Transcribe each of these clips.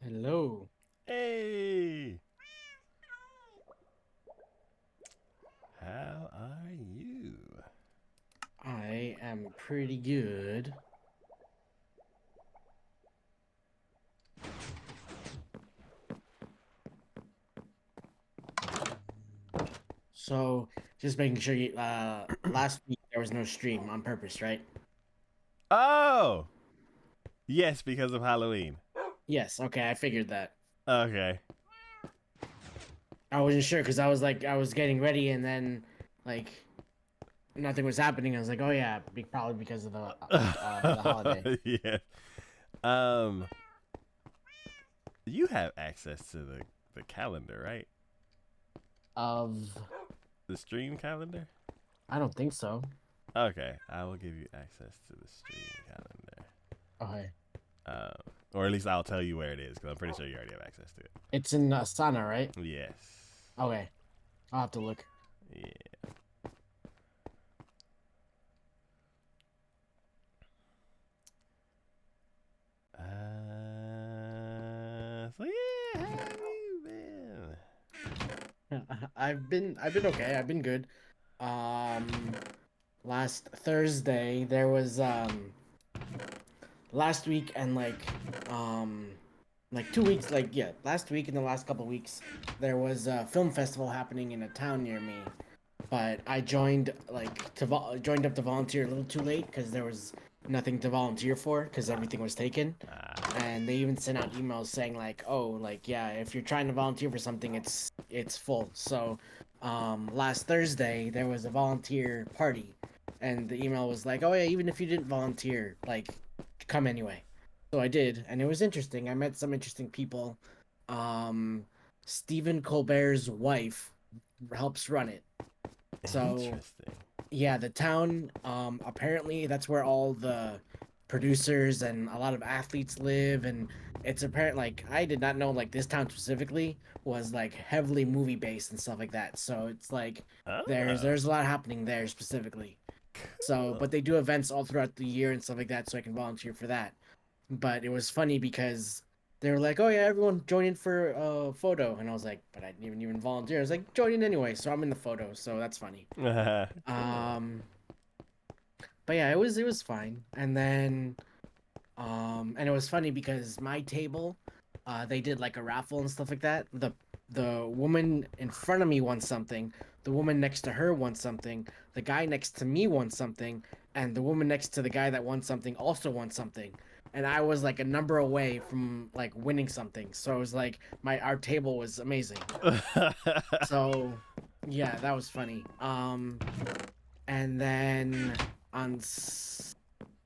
Hello. Hey, how are you? I am pretty good. So, just making sure last week there was no stream on purpose, right? Oh, yes, because of Halloween. Yes, okay, I figured that. Okay. I wasn't sure because I was getting ready and then like nothing was happening. I was like, oh yeah, probably because of the holiday Yeah. Um, you have access to the calendar, right? of The stream calendar. I don't think so. Okay, I will give you access to the stream calendar. Okay. Um, or at least I'll tell you where it is because I'm pretty sure you already have access to it. It's in Asana, right? Yes. Okay. I'll have to look. Yeah. So yeah, how have you been? I've been okay. I've been good. Um last Thursday there was last week and like 2 weeks, like, yeah, last week and the last couple of weeks there was a film festival happening in a town near me, but I joined like joined up to volunteer a little too late because there was nothing to volunteer for because everything was taken. Ah, And they even sent out emails saying like, oh, like, yeah, if you're trying to volunteer for something, it's full. So last Thursday there was a volunteer party, and the email was like, oh yeah, even if you didn't volunteer, like, come anyway. So I did, and it was interesting. I met some interesting people. um Stephen Colbert's wife helps run it. So interesting. yeah, the town, apparently that's where all the producers and a lot of athletes live, and it's apparent, like, I did not know like this town specifically was like heavily movie based and stuff like that. So it's like Oh, there's a lot happening there specifically. So, cool. but they do events all throughout the year and stuff like that, so I can volunteer for that. But it was funny because they were like, "Oh yeah, everyone join in for a photo," and I was like, "But I didn't even volunteer." I was like, "Join in anyway," so I'm in the photo, so that's funny. Cool. Um, but yeah, it was fine. And then and it was funny because my table, they did like a raffle and stuff like that. The woman in front of me won something, the woman next to her won something, the guy next to me won something, and the woman next to the guy that won something also won something. And I was like a number away from like winning something. So it was like my our table was amazing. So yeah, that was funny. And then on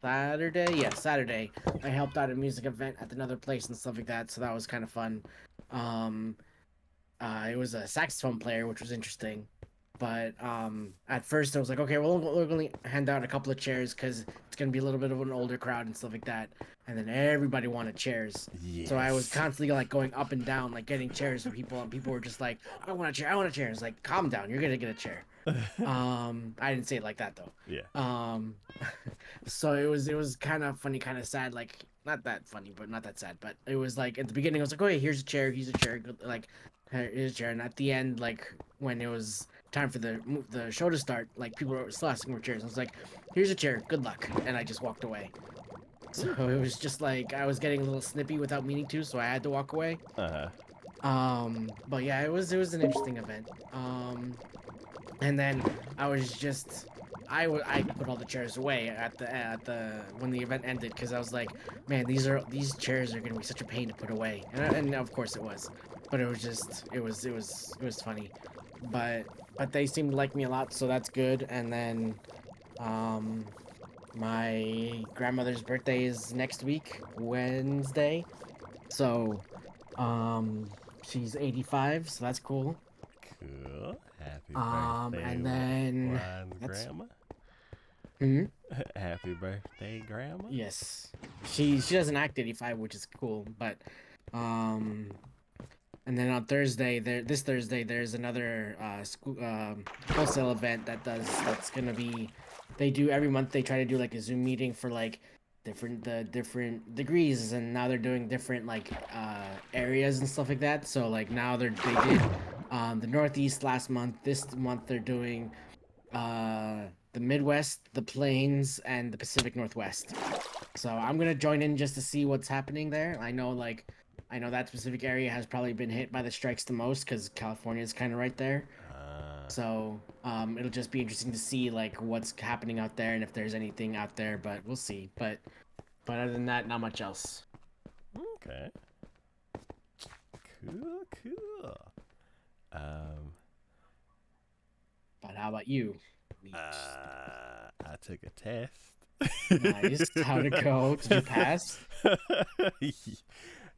Saturday, yeah, Saturday, I helped out a music event at another place and stuff like that, so that was kind of fun. Um, it was a saxophone player, which was interesting. But at first I was like, okay, well, we're going to hand out a couple of chairs because it's going to be a little bit of an older crowd and stuff like that. And then everybody wanted chairs. So I was Yes. constantly like going up and down, like getting chairs for people, and people were just like, I want a chair, I want a chair. It's like, calm down, you're gonna get a chair. I didn't say it like that though. Yeah. Um, so it was kind of funny, kind of sad, like not that funny, but not that sad. But it was like at the beginning, I was like, oh, hey, here's a chair, here's a chair, like, here's a chair. And at the end, like when it was time for the show to start, like people were still asking for chairs. I was like, here's a chair, good luck, and I just walked away. So it was just like I was getting a little snippy without meaning to, so I had to walk away. Uh But yeah, it was an interesting event. And then I was just I put all the chairs away at the when the event ended because I was like, man, these chairs are gonna be such a pain to put away, and of course it was, but it was just it was funny, but they seemed to like me a lot, so that's good. And then um my grandmother's birthday is next week, Wednesday, so she's 85, so that's cool. cool. Happy birthday, And then Ron's that's grandma. hmm? Happy birthday, grandma. Yes. She doesn't act 85, which is cool, but um and then on Thursday, this Thursday there's another school wholesale event that's gonna be, they do every month, they try to do like a Zoom meeting for like different degrees, and now they're doing different like areas and stuff like that. So like now they did the Northeast last month. This month they're doing the Midwest, the Plains, and the Pacific Northwest. So I'm gonna join in just to see what's happening there. I know that specific area has probably been hit by the strikes the most because California is kind of right there. So it'll just be interesting to see like what's happening out there and if there's anything out there. But we'll see. But other than that, not much else. Okay. Cool. But how about you? I took a test. Nice. How'd it go? Did you pass?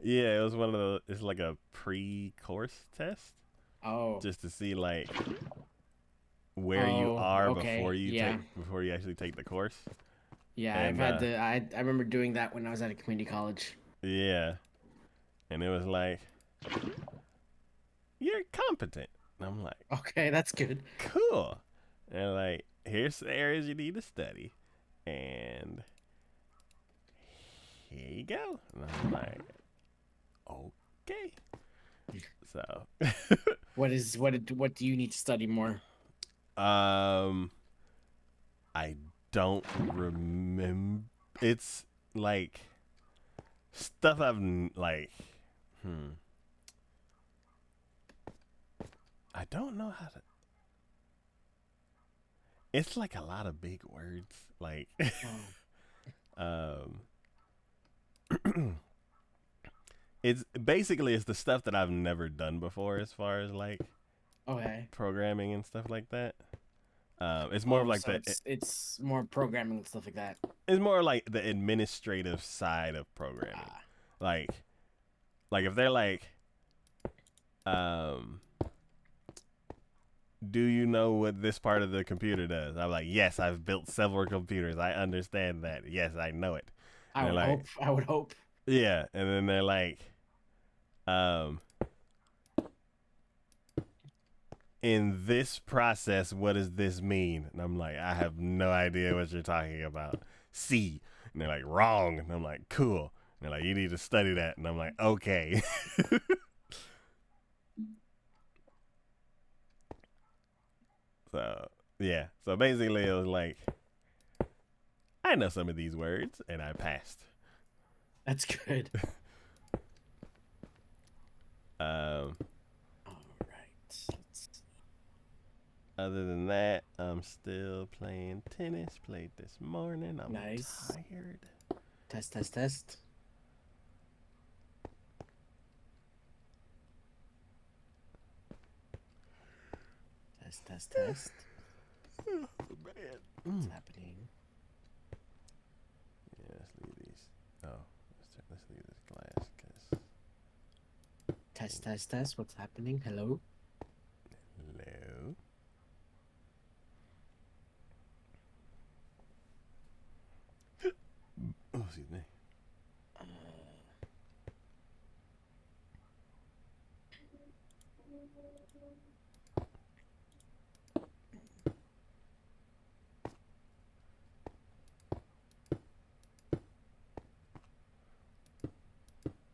Yeah, it was one of the. It's like a pre-course test, Oh. just to see like where you Oh, are okay, before you yeah. before you actually take the course. Yeah, And, I've had to. I remember doing that when I was at a community college. Yeah, and it was like you're competent. And I'm like, Okay, that's good. cool. And like, here's the areas you need to study, and here you go. And I'm like, okay. So, What do you need to study more? I don't remember. It's like stuff like, I don't know how to. It's like a lot of big words. Like, it's basically it's the stuff that I've never done before as far as like Okay. programming and stuff like that. It's more of like so it's more programming and stuff like that. it's more like the administrative side of programming. Like if they're like, do you know what this part of the computer does? I'm like, yes, I've built several computers. I understand that. Yes, I know it. I would hope. Yeah, and then they're like, in this process, what does this mean? And I'm like, I have no idea what you're talking about. C. And they're like, wrong. And I'm like, cool. And they're like, you need to study that. And I'm like, okay. So, yeah. So basically, it was like, I know some of these words, and I passed. That's good. Um, All right. Let's see. Other than that, I'm still playing tennis. Played this morning. I'm Nice. tired. Test. Test. Oh, man. What's happening? Yeah, let's leave these. Oh, let's leave this glass because. Test. What's happening? Hello. Hello. Oh, excuse me.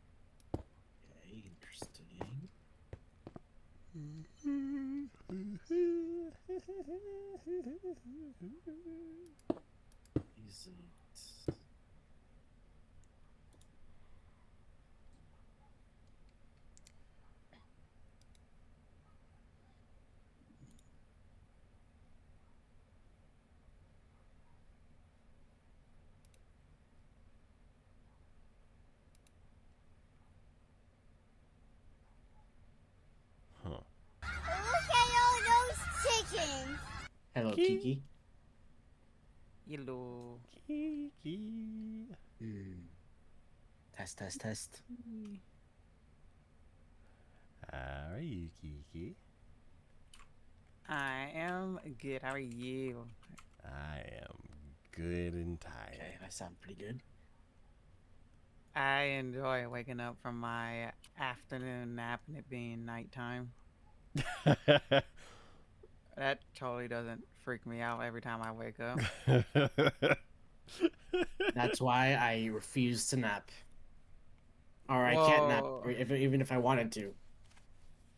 Okay, interesting. Is it? Huh. Look at all those chickens. Hello, Kiki. Kiki. Hello. Kiki. Test. How are you, Kiki? I am good. How are you? I am good and tired. Okay, that sounds pretty good. I enjoy waking up from my afternoon nap and it being nighttime. That totally doesn't freak me out every time I wake up. That's why I refuse to nap. Or I can't nap, Whoa. even if I wanted to.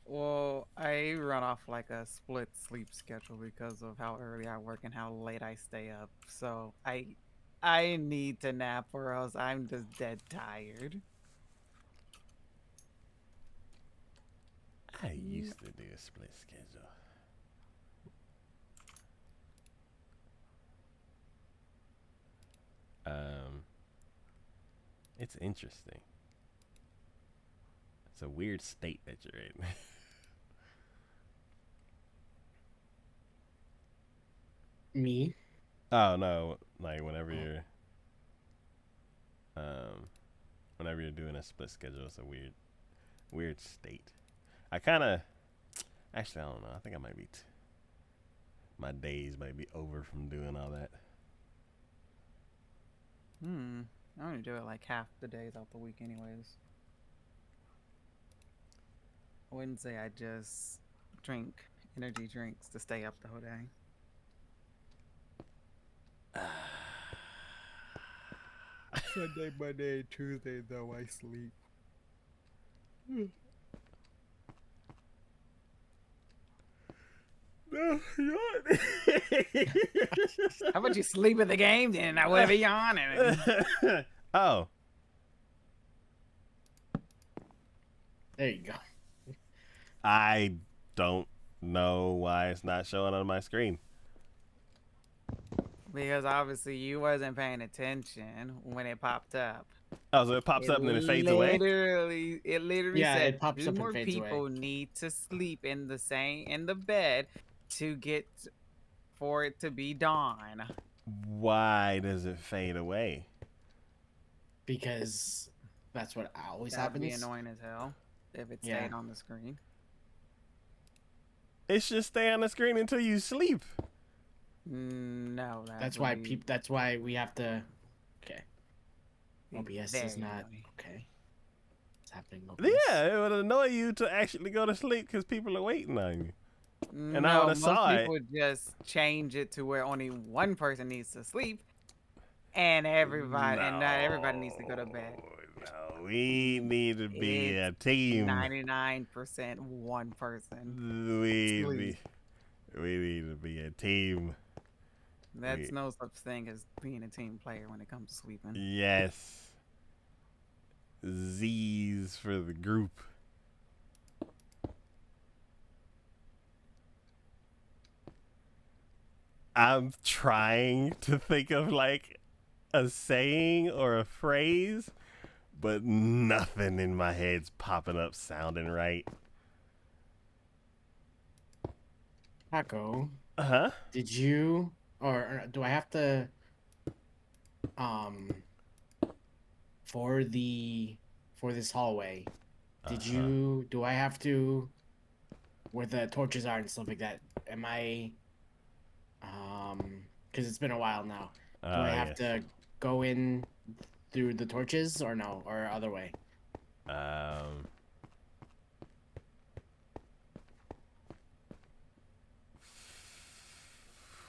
Well, I run off like a split sleep schedule because of how early I work and how late I stay up. So I need to nap or else I'm just dead tired. I used to do a split schedule. It's interesting. It's a weird state that you're in. Me? Oh no, like um, whenever you're doing a split schedule, it's a weird state. I kind of, actually, I don't know. I think I might be, my days might be over from doing all that. I only do it like half the days out the week, anyways. I wouldn't say I just drink energy drinks to stay up the whole day. Sunday, Monday, and Tuesday, though, I sleep. No, How about you sleep at the game then? I would be yawning. Oh, There you go. I don't know why it's not showing on my screen. Because obviously you wasn't paying attention when it popped up. Oh, so it pops up and then it fades away? It literally Yeah, said it pops two up and more fades away. people need to sleep in the bed to get for it to be dawn. Why does it fade away? Because that's what always That'd be happens. annoying as hell if it Yeah. stayed on the screen. It should stay on the screen until you sleep. No, That's why that's why we have to. Okay. OBS is very not annoying. okay. What's happening? OBS? Yeah, it would annoy you to actually go to sleep because people are waiting on you. And I No, would've most saw it. people just change it to where only one person needs to sleep, and and not everybody needs to go to bed. No, we need to be a It's team. 99% one person. We sleep. need to be a team. That's no such thing as being a team player when it comes to sleeping. Yes. Z's for the group. I'm trying to think of like a saying or a phrase, but nothing in my head's popping up sounding right. Taco, Huh? did you or do I have to for this hallway? Did you do I have to where the torches are and stuff like that? Am I because it's been a while now. Do I have to go in through the torches or no or other way?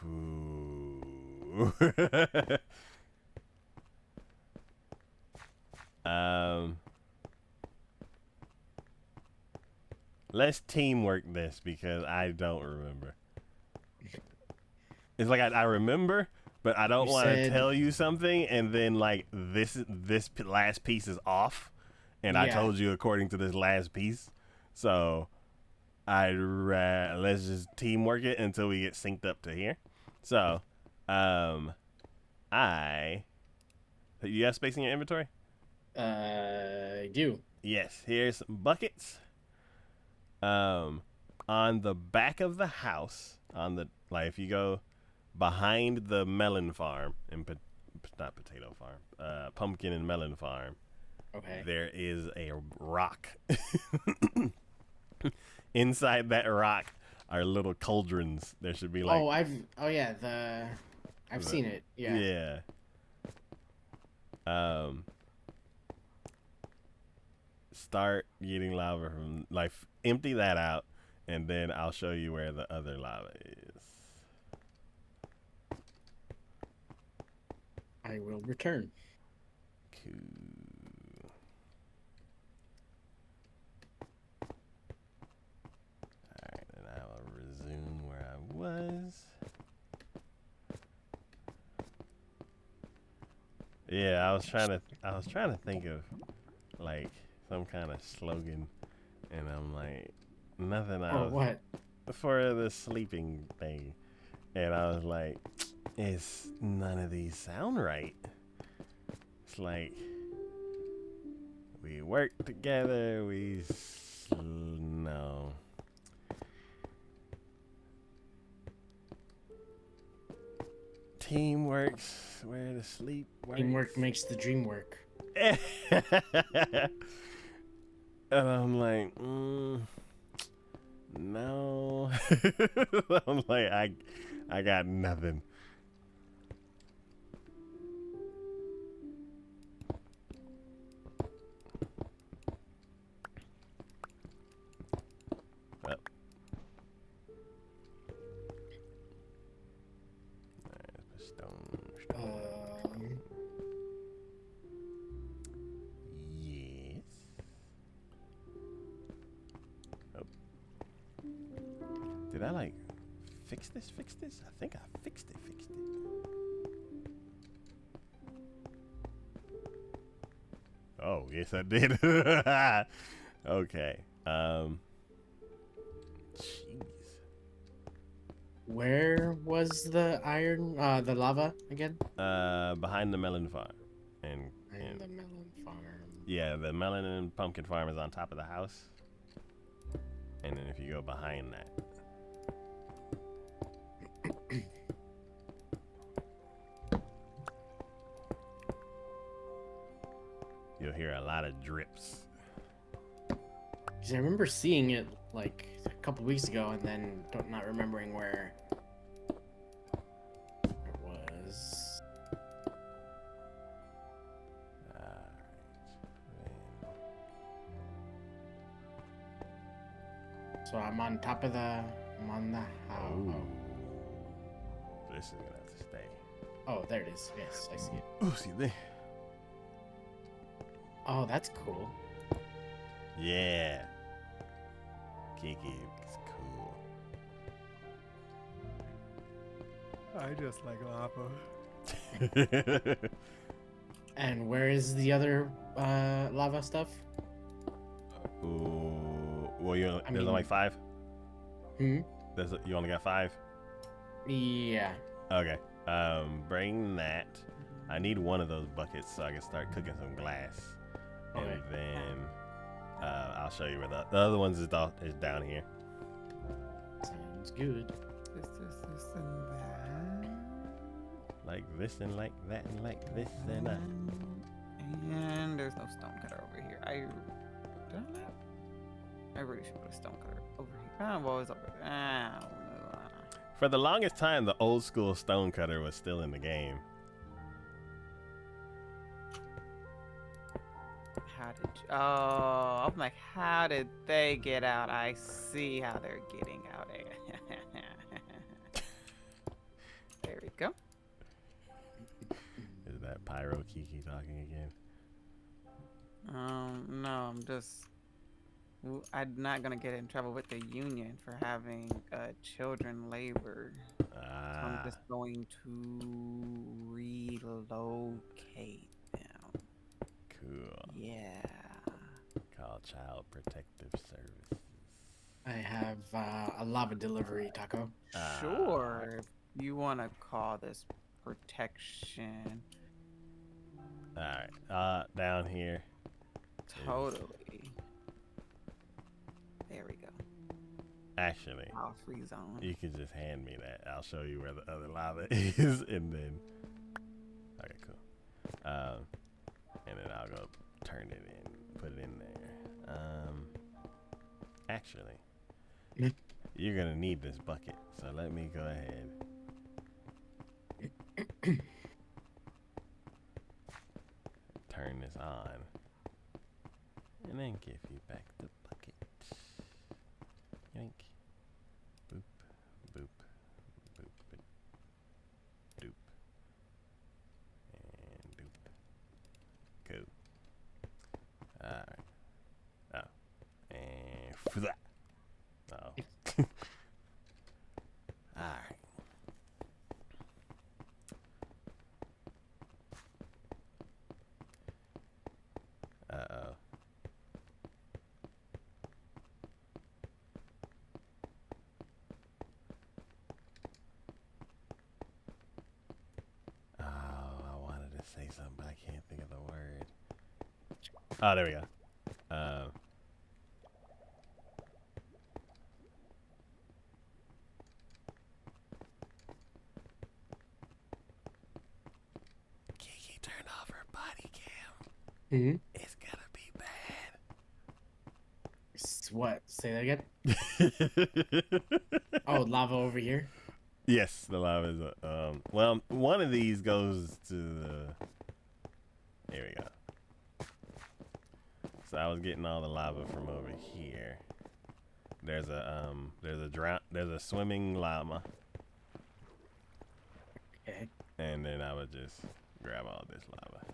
Ooh. Let's teamwork this because I don't remember. It's like I remember, but I don't You want to said- tell you something, and then like this last piece is off, and I Yeah. told you according to this last piece, so let's just teamwork it until we get synced up to here. So, you have space in your inventory? I do. Yes. Here's some buckets. On the back of the house, if you go behind the melon farm not potato farm, pumpkin and melon farm, Okay. there is a rock. Inside that rock are little cauldrons. There should be like I've seen it. Yeah. Start getting lava from empty that out, and then I'll show you where the other lava is. I will return. Cool. Alright, and I will resume where I was. Yeah, I was trying to think of like some kind of slogan, and I'm like nothing Or else what? for the sleeping thing, and I was like, it's none of these sound right. It's like we work together, no. Teamworks where the sleep works. Teamwork makes the dream work. And I'm like, no. I'm like, I got nothing. Well. There's the stone. Yes. Oh. Did I like fix this? I think I fixed it. Oh, yes I did. Okay. Jeez. Where was the iron, the lava again? Behind the melon farm. And And the melon farm. yeah, the melon and pumpkin farm is on top of the house. And then if you go behind that. You'll hear a lot of drips. 'Cause I remember seeing it like a couple weeks ago, and then not remembering where it was. So I'm on top of the. I'm on the house. Oh. This is gonna have to stay. Oh, there it is. Yes, I see it. Oh, see there. Oh, that's cool. Yeah. Kiki is cool. I just like lava. And where is the other lava stuff? Ooh. Well, there's mean- only 5? Hmm. You only got 5? Yeah. Okay. Bring that. I need one of those buckets so I can start cooking some glass. And Okay. then I'll show you where the other ones is down here. Sounds good. This, and that. Like this and like that and like this and that. And there's no stone cutter over here. Did I not? I really should put a stone cutter over here. Ah, well, it's over there. Ah, For the longest time, the old school stone cutter was still in the game. how did you, oh, I'm like, how did they get out? I see how they're getting out. There we go. Is that Pyro Kiki talking again? No, I'm not gonna get in trouble with the union for having children labor. So I'm just going to relocate them. Cool. Yeah. Call Child Protective Services. I have a lava delivery, Taco. Sure. If you want to call this protection. Alright. Down here. Totally. There we go. Actually, All free zone. you can just hand me that. I'll show you where the other lava is, and then. Okay, cool. And then I'll go turn it in, put it in there. Actually, you're gonna need this bucket, so let me go ahead. Turn this on, and then give you back the bucket. Yoink. Boop, boop, boop, boop, doop. Oh. Alright. Uh-oh. Oh, I wanted to say something, but I can't think of the word. Oh, there we go. Kiki turned off her body cam. Mm-hmm. It's gonna be bad. What? Say that again. Oh, lava over here. Yes, the lava is. Well, one of these goes to the. Here we go. So I was getting all the lava from over here. There's a swimming llama, Okay. and then I would just grab all this lava.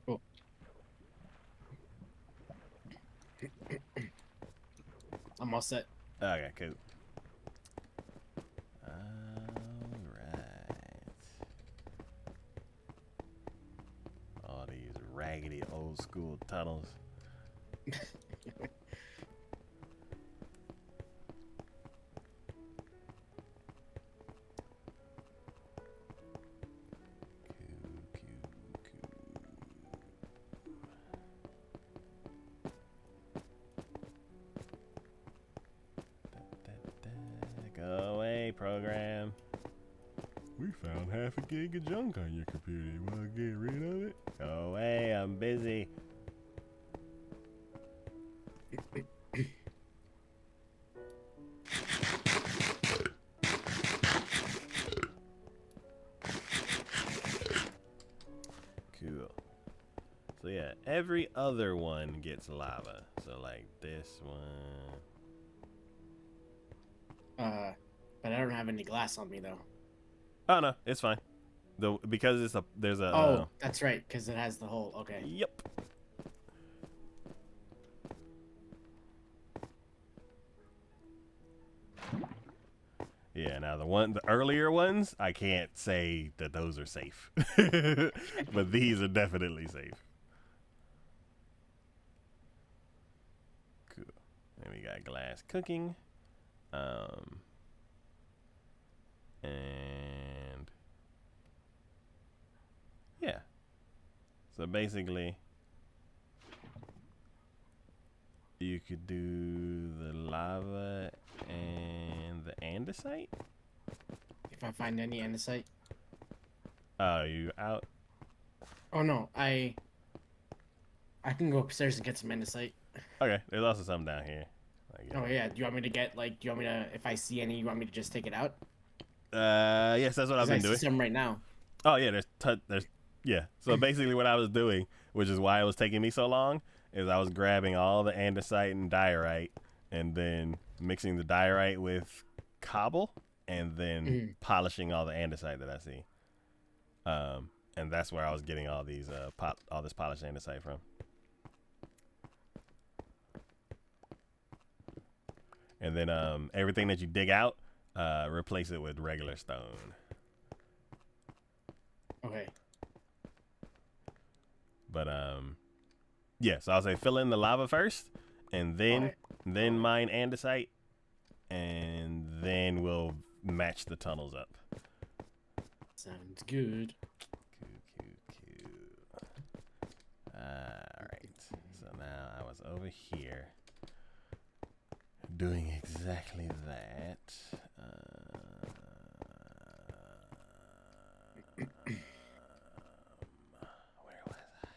Cool. I'm all set. Okay, cool. Alright. All these raggedy old school tunnels. Go away, program. We found half a gig of junk on your computer. You want to get rid of it? Go away, I'm busy. Cool. So yeah, every other one gets lava. So like this one. But I don't have any glass on me though. Oh no, it's fine. Because there's a. Oh, that's right, because it has the hole. Okay. Yep. Yeah, now the earlier ones, I can't say that those are safe. But these are definitely safe. Cool. Then we got glass cooking. And yeah. So basically you could do the lava and the andesite. If I find any andesite. Oh, you out? Oh no, I can go upstairs and get some andesite. Okay, there's also some down here. Like, Oh yeah, do you want me to get like? Do you want me to? If I see any, you want me to just take it out? Yes, that's what I've 'Cause I been see doing. some right now. Oh yeah, there's yeah. So basically, what I was doing, which is why it was taking me so long, is I was grabbing all the andesite and diorite, and then mixing the diorite with cobble, and then polishing all the andesite that I see. And that's where I was getting all these all this polished andesite from. And then everything that you dig out, replace it with regular stone. Okay. But yeah, so I'll say fill in the lava first, and then mine andesite, and then we'll match the tunnels up. Sounds good. Cool. Alright. So now I was over here doing exactly that. Where was I?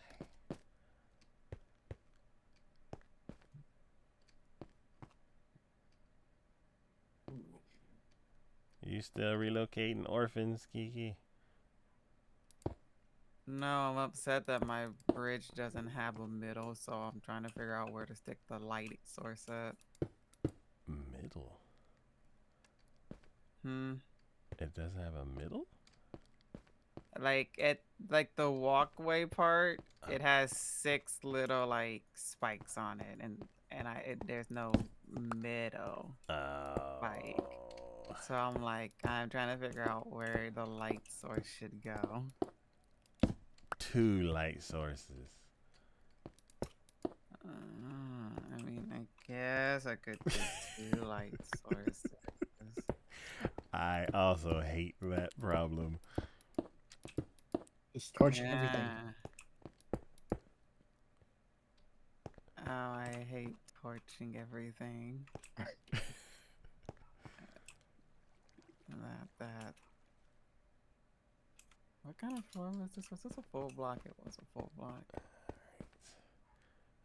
You still relocating orphans, Kiki? No, I'm upset that my bridge doesn't have a middle, so I'm trying to figure out where to stick the light source at. Middle. It doesn't have a middle? Like the walkway part, it has 6 little like spikes on it, and there's no middle. Oh. So I'm trying to figure out where the light source should go. 2 light sources. I mean, I guess I could do 2 light sources. I also hate that problem. Just torching everything. Oh, I hate torching everything. that. What kind of floor was this? Was this a full block? It was a full block.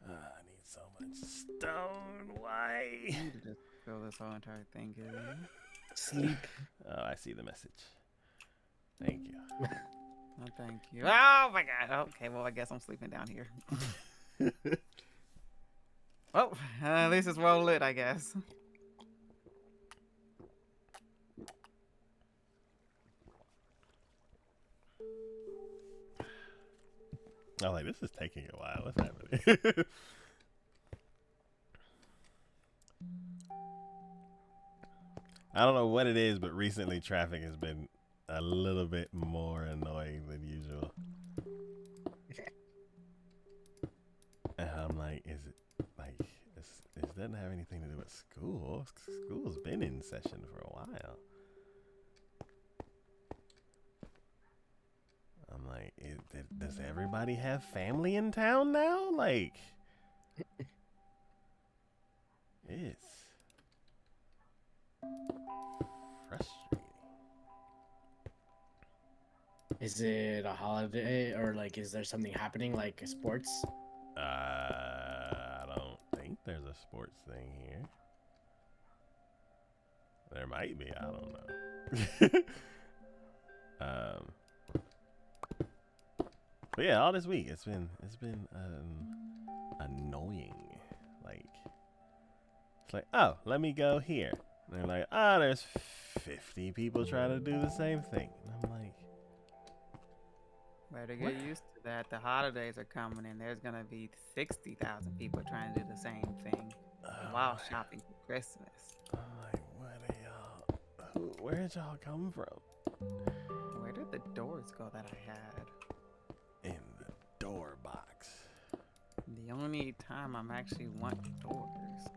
I need so much stone. Why? I need to just fill this whole entire thing in. Sleep. Oh, I see the message. Thank you. Oh, thank you. Oh my god. Okay, well, I guess I'm sleeping down here. Well, at least it's well lit, I guess. I'm like, this is taking a while. What's happening? I don't know what it is, but recently traffic has been a little bit more annoying than usual. And I'm like, is it like, it doesn't have anything to do with school. School's been in session for a while. I'm like, does everybody have family in town now? Like, it's frustrating. Is it a holiday or like is there something happening like sports? I don't think there's a sports thing here. There might be, I don't know. But yeah, all this week it's been annoying. Like, it's like, oh, let me go here. And they're like, oh, there's 50 people trying to do the same thing. And I'm like, Better get used to that. The holidays are coming and there's gonna be 60,000 people trying to do the same thing while shopping for Christmas. I'm like, what are y'all? Where did y'all come from? Where did the doors go that I had? In the door box. The only time I'm actually want doors.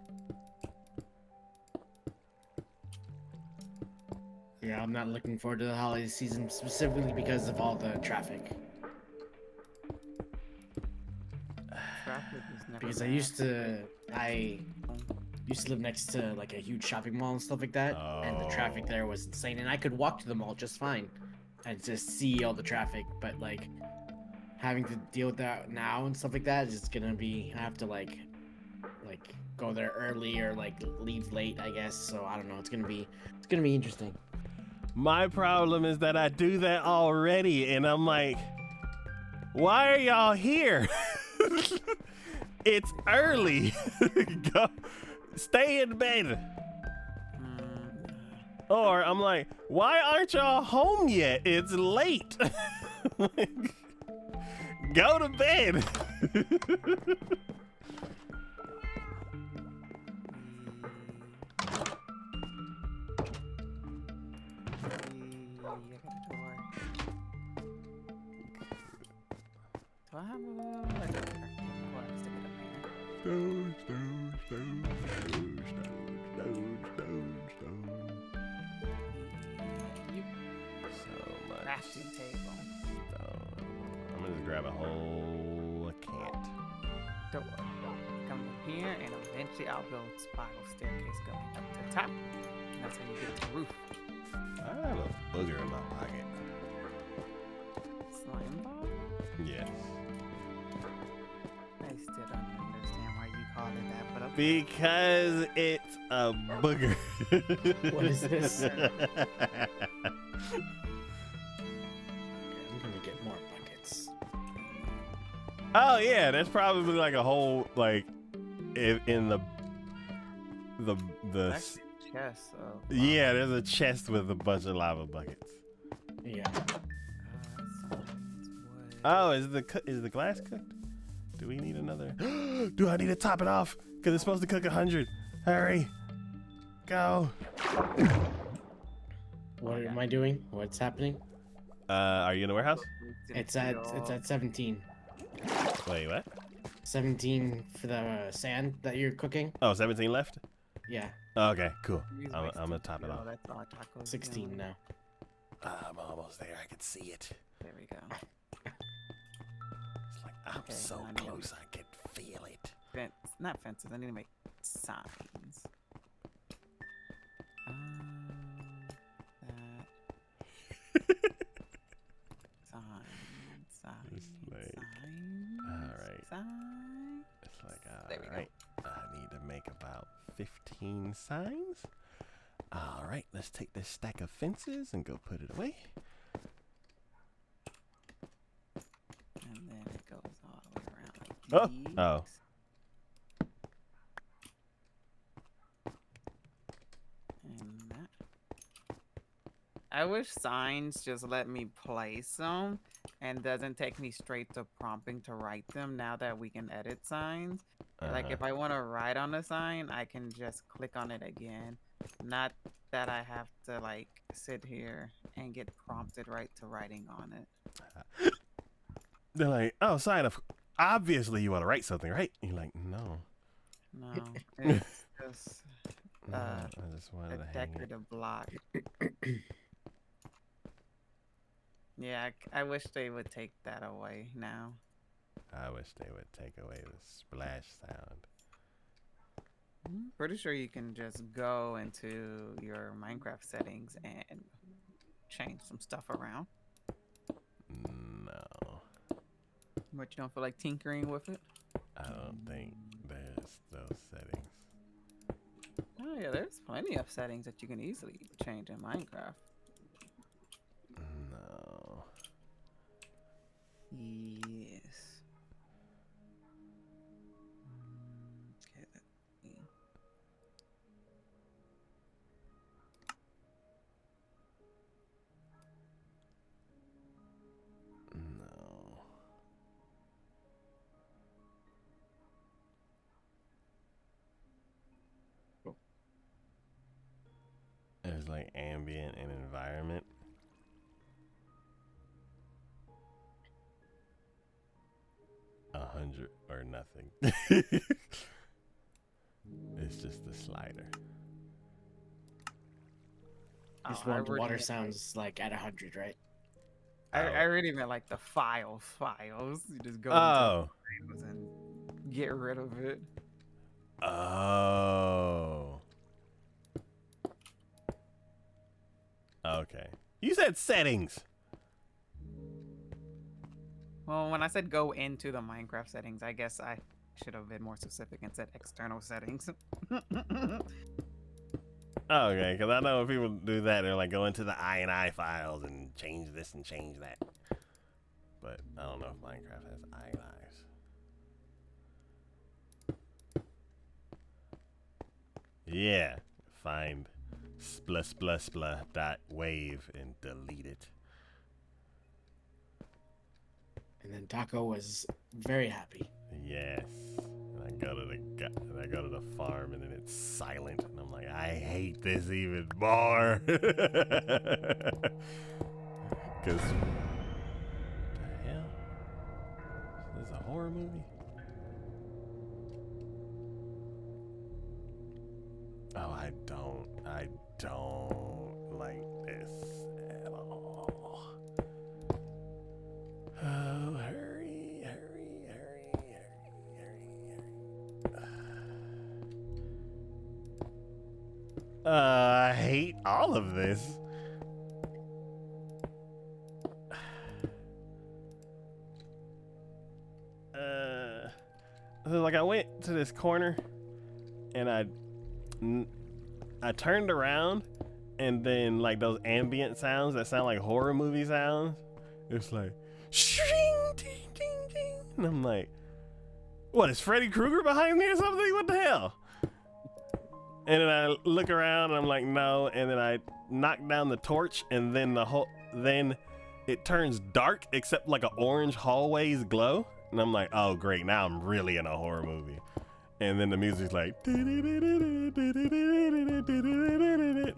Yeah, I'm not looking forward to the holiday season specifically because of all the traffic. Traffic is never Because bad. I used to live next to like a huge shopping mall and stuff like that, and the traffic there was insane. And I could walk to the mall just fine, and just see all the traffic. But like having to deal with that now and stuff like that is gonna be. I have to like go there early or like leave late, I guess. So I don't know. It's gonna be interesting. My problem is that I do that already, and I'm like, why are y'all here? It's early. Go, stay in bed. Or I'm like, why aren't y'all home yet? It's late. Like, go to bed. Do I have a electric well, stick it up there. Yep. So much Crafting table. stone. I'm gonna just grab a whole cant. Door. Come in here, and eventually I'll build a spiral staircase going up to the top. And that's how you get to the roof. I have a booger in my pocket. Slime ball? Yes. I still don't understand why you call it that, but okay. Because it's a booger. What is this? Okay, I'm gonna get more buckets. Oh yeah, there's probably like a whole like in the Actually, chest of. Yeah, there's a chest with a bunch of lava buckets. Yeah. Signs, wood. Oh, is the glass cooked? Do we need another? Do I need to top it off? Because it's supposed to cook 100. Hurry. Go. What am I doing? What's happening? Are you in the warehouse? It's at 17. Wait, what? 17 for the sand that you're cooking. Oh, 17 left? Yeah, Okay, cool. Use I'm wasted gonna top it fuel, off. That's all tacos 16 doing. now. I'm almost there. I can see it. There we go. It's like I'm Okay, so I need close. I can feel it. Not fences. I need to make signs. Signs. It's like, Signs. alright. Signs. It's like, There we go. alright. I need to make about 15 signs. Alright, let's take this stack of fences and go put it away. And then it goes all the way around like Oh, these. oh. And that. I wish signs just let me place them and doesn't take me straight to prompting to write them now that we can edit signs. Like if I want to write on a sign, I can just click on it again. Not that I have to like sit here and get prompted right to writing on it. They're like, oh, sign of. Obviously, you want to write something, right? You're like, no. No, it's just No, Uh, I just a wanted to hang it. decorative block. Yeah, I wish they would take that away now. I wish they would take away the splash sound. Pretty sure you can just go into your Minecraft settings and change some stuff around. No, But you don't feel like tinkering with it? I don't think there's those settings. Oh yeah, there's plenty of settings that you can easily change in Minecraft. No. Yes. Okay, let's see. No. There's like ambient and environment. $100 or nothing. It's just the slider. You just Oh, I want the really water meant, sounds like at 100, right? I really meant like the files. You just go Oh. into files and get rid of it. Oh. Okay. You said settings. Well, when I said go into the Minecraft settings, I guess I should have been more specific and said external settings. Oh, okay, because I know when people do that, they're like go into the INI files and change this and change that. But I don't know if Minecraft has INIs. Yeah, find splah.wave and delete it. And then Taco was very happy. Yes. And I go to the farm and then it's silent and I'm like, I hate this even more. Cause what the hell? Is this a horror movie? Oh, I don't like this at all. Oh, hurry. I hate all of this. So like I went to this corner and I turned around and then like those ambient sounds that sound like horror movie sounds, it's like shing, ding, ding, ding. And I'm like, what, is Freddy Krueger behind me or something? What the hell? And then I look around and I'm like, no. And then I knock down the torch, and then then it turns dark except like an orange hallways glow. And I'm like, oh great, now I'm really in a horror movie. And then the music's like, and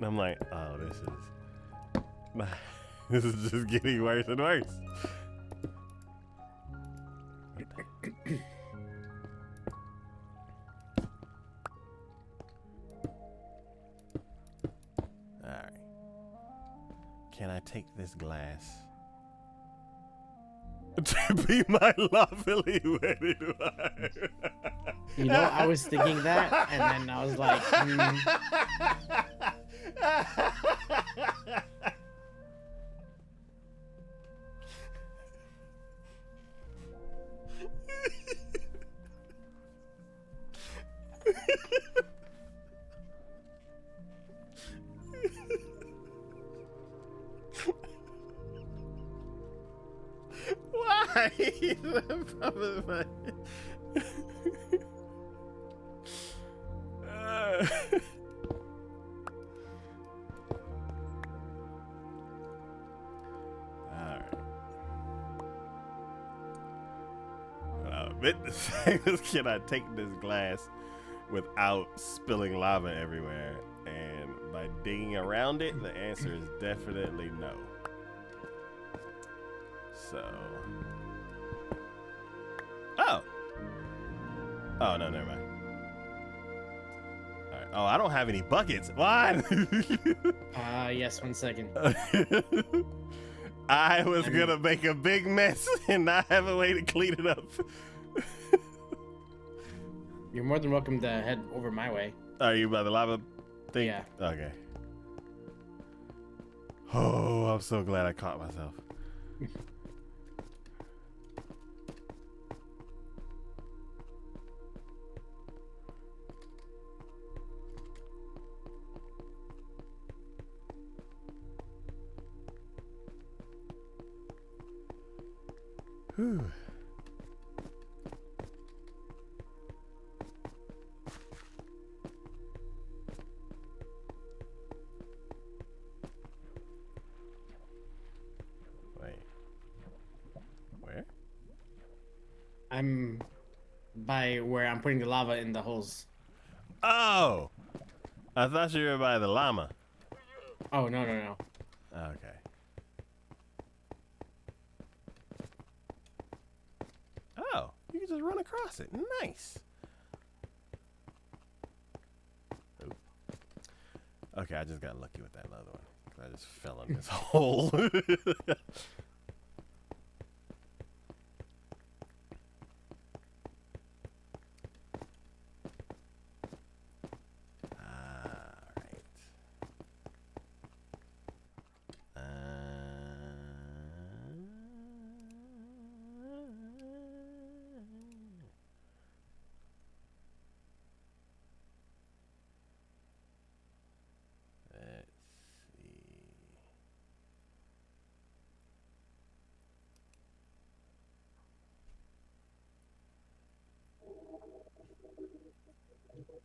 I'm like, oh, this is just getting worse and worse. Alright. Can I take this glass to be my lawfully wedded wife? You know, I was thinking that, and then I was like, Why? The thing is, can I take this glass without spilling lava everywhere? And by digging around it, the answer is definitely no. So, oh, no, never mind. All right. Oh, I don't have any buckets. What? yes, 1 second. I was gonna make a big mess and not have a way to clean it up. You're more than welcome to head over my way. Are you by the lava thing? Yeah. Okay. Oh, I'm so glad I caught myself. Whew. Wait. Where? I'm by where I'm putting the lava in the holes. Oh! I thought you were by the llama. Oh, no. Okay. Oh, you can just run across it. Nice. Oop. Okay, I just got lucky with that other one. 'Cause I just fell in this hole. Alright. Let's see.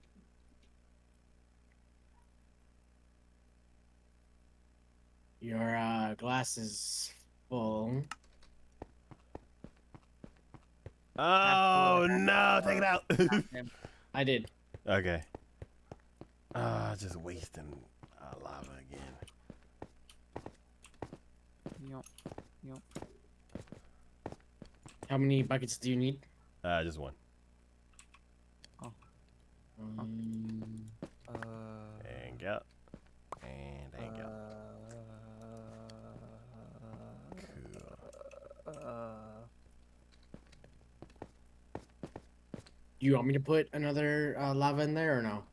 Your glass is full. Oh no, take it out. I did. Okay. Just wasting lava again. Yup. How many buckets do you need? Just one. Um, And go. And go. do you want me to put another lava in there or no?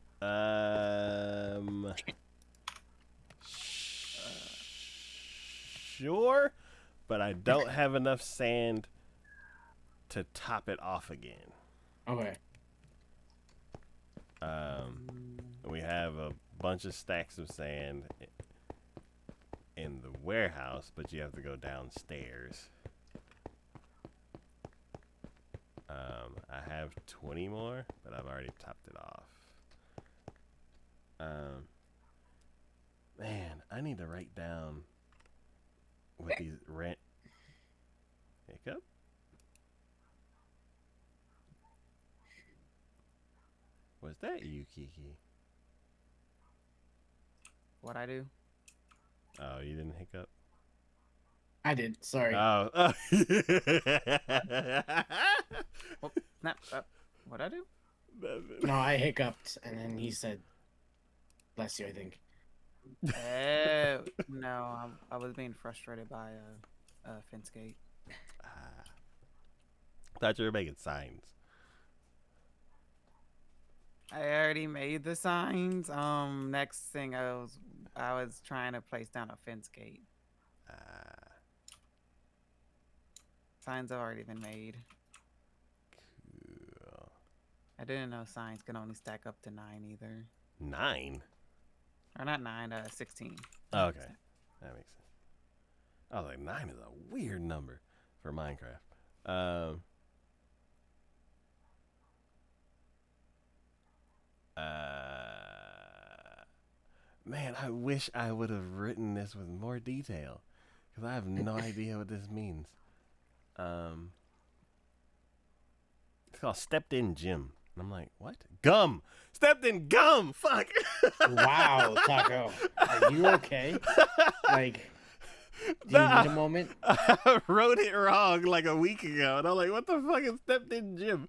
Sure, but I don't have enough sand to top it off again. Okay. We have a bunch of stacks of sand in the warehouse, but you have to go downstairs. I have 20 more, but I've already topped it off. Man, I need to write down what these rent. Hiccup? Was that you, Kiki? What I do? Oh, you didn't hiccup? I did. Sorry. Oh. Oh, snap. What I do? No, I hiccuped, and then he said, "Bless you." I think. No, I was being frustrated by fence gate. Thought you were making signs. I already made the signs. Next thing I was trying to place down a fence gate. Signs have already been made. Cool. I didn't know signs can only stack up to 9 either. 9? Or not 9, 16. Oh, okay. That makes sense. I was like, 9 is a weird number for Minecraft. Man, I wish I would have written this with more detail, because I have no idea what this means. It's called Stepped In Gym. And I'm like, what? Gum! Stepped in gum! Fuck! Wow, Taco, are you okay? Like, do you need a moment? I wrote it wrong like a week ago, and I'm like, what the fuck is Stepped In Gym?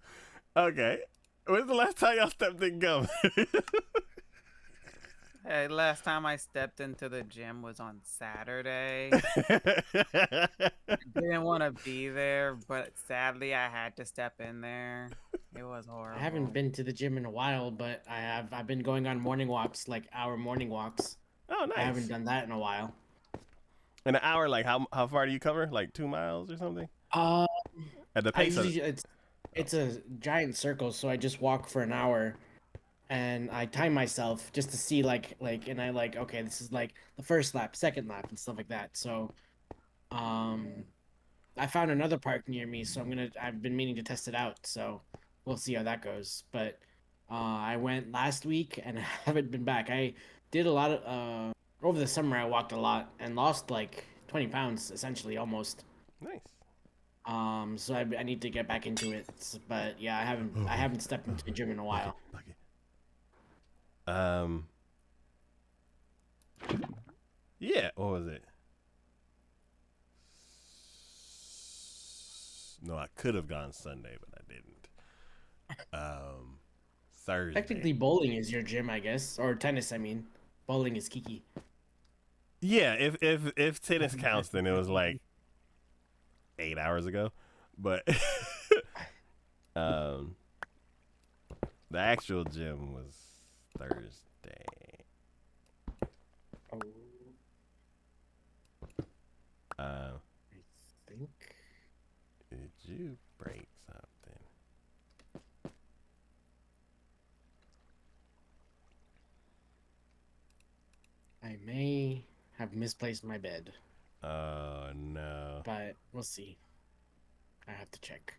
Okay. When's the last time y'all stepped in gum? Hey, last time I stepped into the gym was on Saturday. Didn't want to be there, but sadly I had to step in there. It was horrible. I haven't been to the gym in a while, but I've been going on morning walks, like hour morning walks. Oh, nice. I haven't done that in a while. In an hour, like how far do you cover? Like 2 miles or something? At the I pace of usually it's a giant circle, so I just walk for an hour, and I time myself just to see and I okay, this is like the first lap, second lap, and stuff like that. So, I found another park near me, so I've been meaning to test it out. So, we'll see how that goes. But I went last week and I haven't been back. I did a lot of over the summer. I walked a lot and lost like 20 pounds, essentially, almost. nice. So I need to get back into it. But yeah, I haven't stepped into the gym in a while. Yeah, what was it? No, I could have gone Sunday, but I didn't. Thursday. Technically, bowling is your gym, I guess, or tennis. I mean, bowling is Kiki. Yeah, if tennis counts, then it was like 8 hours ago. But the actual gym was Thursday. Oh. I think. Did you break something? I may have misplaced my bed, Oh no. but we'll see. I have to check.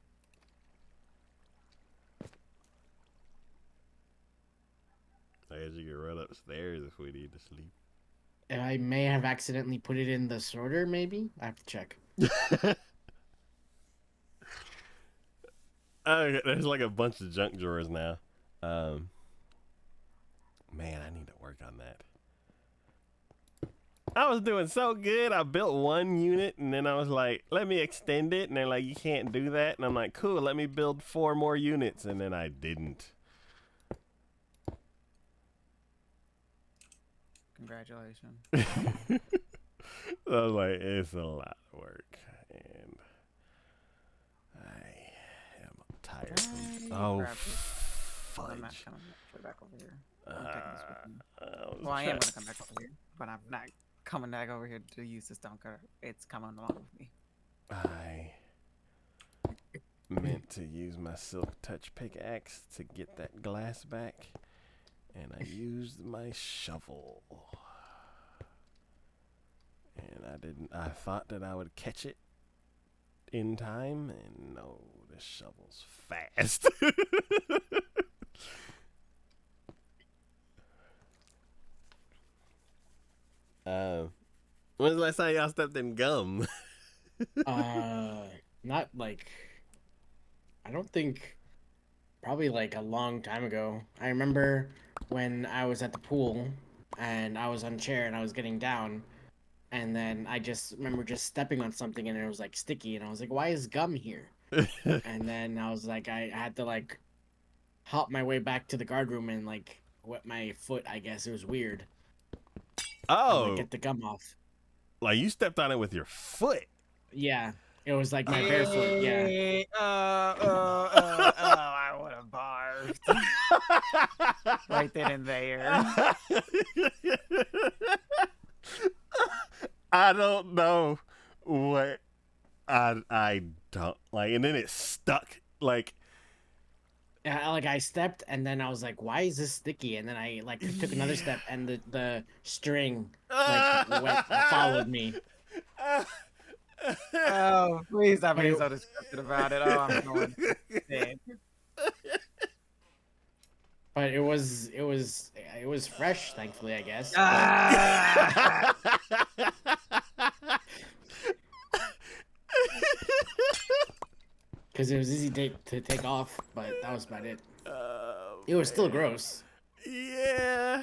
I guess you can run upstairs if we need to sleep. And I may have accidentally put it in the sorter, maybe? I have to check. Oh, there's like a bunch of junk drawers now. Man, I need to work on that. I was doing so good. I built 1 unit, and then I was like, let me extend it. And they're like, you can't do that. And I'm like, cool, let me build 4 more units. And then I didn't. Congratulations. I was like, it's a lot of work. And I am tired. Oh, I'm not fudge. coming back over here. I'm taking this with me. I was Well, I am trying- gonna come back over here, but I'm not coming back over here to use this dunker. It's coming along with me. I meant to use my silk touch pickaxe to get that glass back, and I used my shovel. And I didn't. I thought that I would catch it in time, and no, the shovel's fast. When's the last time y'all stepped in gum? Not like I don't think probably like a long time ago. I remember when I was at the pool and I was on a chair and I was getting down and then I just remember just stepping on something and it was like sticky and I was like, why is gum here? And then I was like, I had to like hop my way back to the guard room and like wet my foot. I guess it was weird. And like Oh, get the gum off. like you stepped on it with your foot. Yeah, it was like my bare foot. Yeah. I would have barfed right then and there. I don't know what I don't like, and then it stuck like. Yeah, like I stepped and then I was like, "Why is this sticky?" And then I like took another step and the string followed me. Oh, please stop But being it- so descriptive about it. Oh, I'm going dead. But it was fresh, thankfully, I guess. Ah! Because it was easy to take off, but that was about it. Oh, It was still man. gross. Yeah,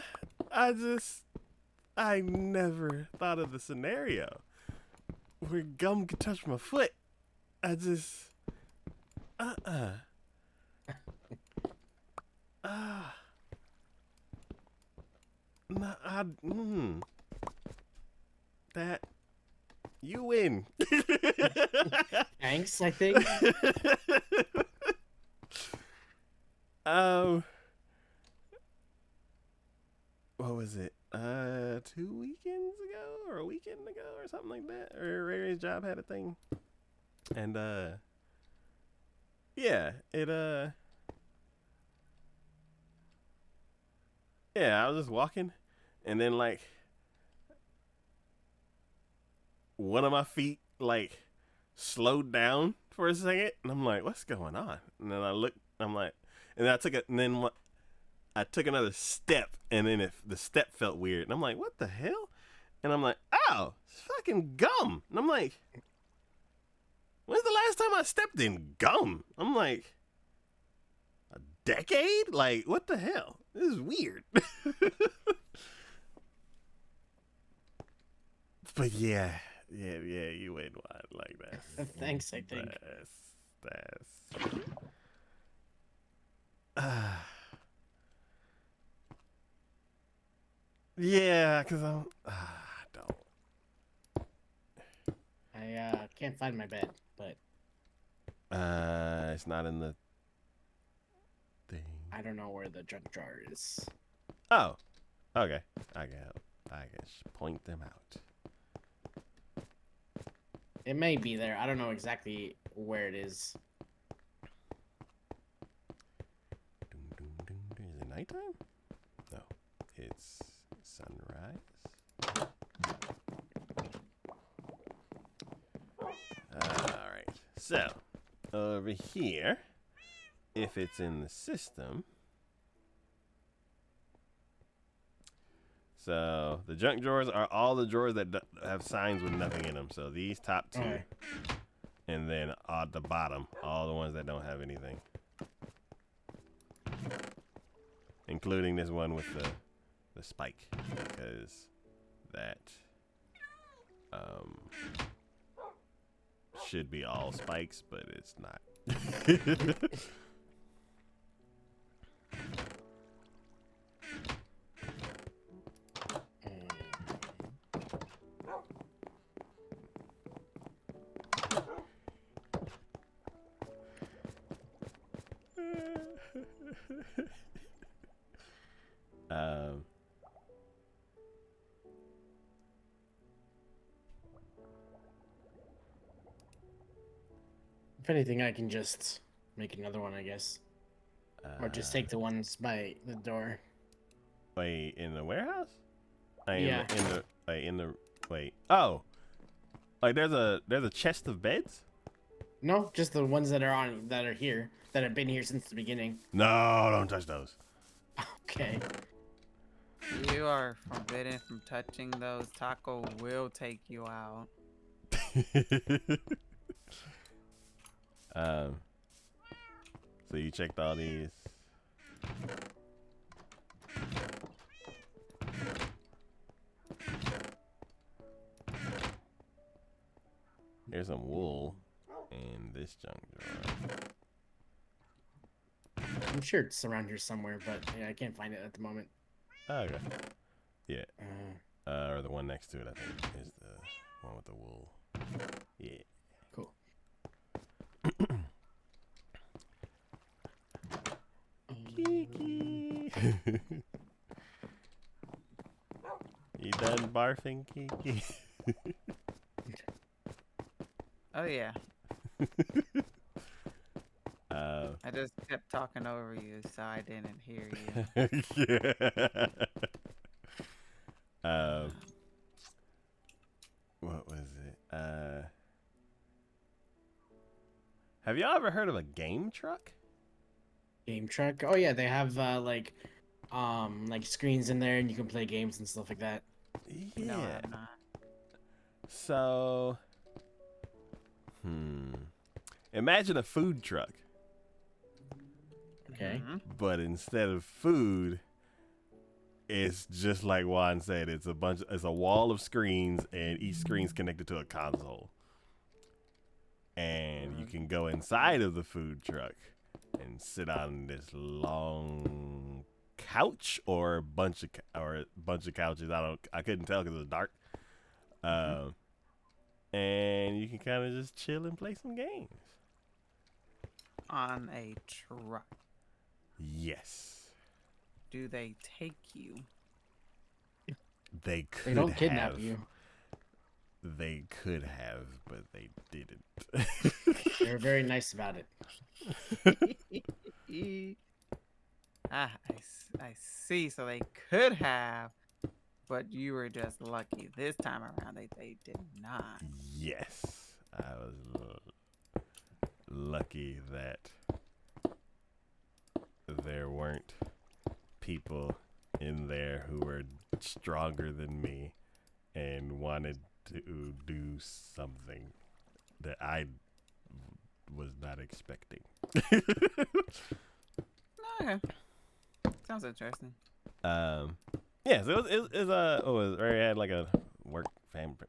I never thought of the scenario where gum could touch my foot. I just, no, that, you win. Thanks, I think. What was it? 2 weekends ago or a weekend ago or something like that. Or Rary's job had a thing, and yeah, yeah, I was just walking, and then like one of my feet like slowed down for a second, and I'm like, what's going on? And then I looked, I'm like, and then I took it, and then I took another step, and then the step felt weird, and I'm like, what the hell? And I'm like, oh, it's fucking gum. And I'm like, when's the last time I stepped in gum? I'm like, a decade? Like, what the hell? This is weird. But yeah, you win one like that. Thanks, I think. That's yeah, cause I don't. I can't find my bed, but It's not in the thing. I don't know where the junk jar is. Oh, okay. I can point them out. It may be there. I don't know exactly where it is. Is it nighttime? No, it's sunrise. All right. So over here, if it's in the system. So the junk drawers are all the drawers that have signs with nothing in them. So these top two, Okay. and then at the bottom, all the ones that don't have anything, including this one with the spike, because that should be all spikes, but it's not. um, If anything, I can just make another one, I guess, or just take the ones by the door. wait, in the warehouse? Yeah. In the wait. Oh, like there's a chest of beds? No, just the ones that are here that have been here since the beginning. No, don't touch those. Okay. You are forbidden from touching those. Taco will take you out. um, so you checked all these. Here's some wool in this junk drawer. I'm sure it's around here somewhere, but yeah, I can't find it at the moment. Oh, okay. Yeah. Uh, Or the one next to it, I think, is the one with the wool. Yeah. cool. Kiki. You done barfing, Kiki? Oh yeah. Uh, I just kept talking over you, so I didn't hear you. yeah. What was it? Have y'all ever heard of a game truck? Game truck. Oh yeah, they have like screens in there, and you can play games and stuff like that. Yeah. No, I'm not. So, imagine a food truck, Okay. Mhm. but instead of food, it's just like Juan said. It's a wall of screens, and each screen's connected to a console. And you can go inside of the food truck and sit on this long couch or a bunch of couches. I couldn't tell because it was dark. And you can kind of just chill and play some games. On a truck. Yes, Do they take you? they could. They don't kidnap have. you. They could have, but they didn't. They're very nice about it. I see. So they could have, but you were just lucky. This time around, they did not. Yes, I was lucky that there weren't people in there who were stronger than me and wanted to do something that I was not expecting. Okay. Sounds interesting. Yeah, so it was or it had like a work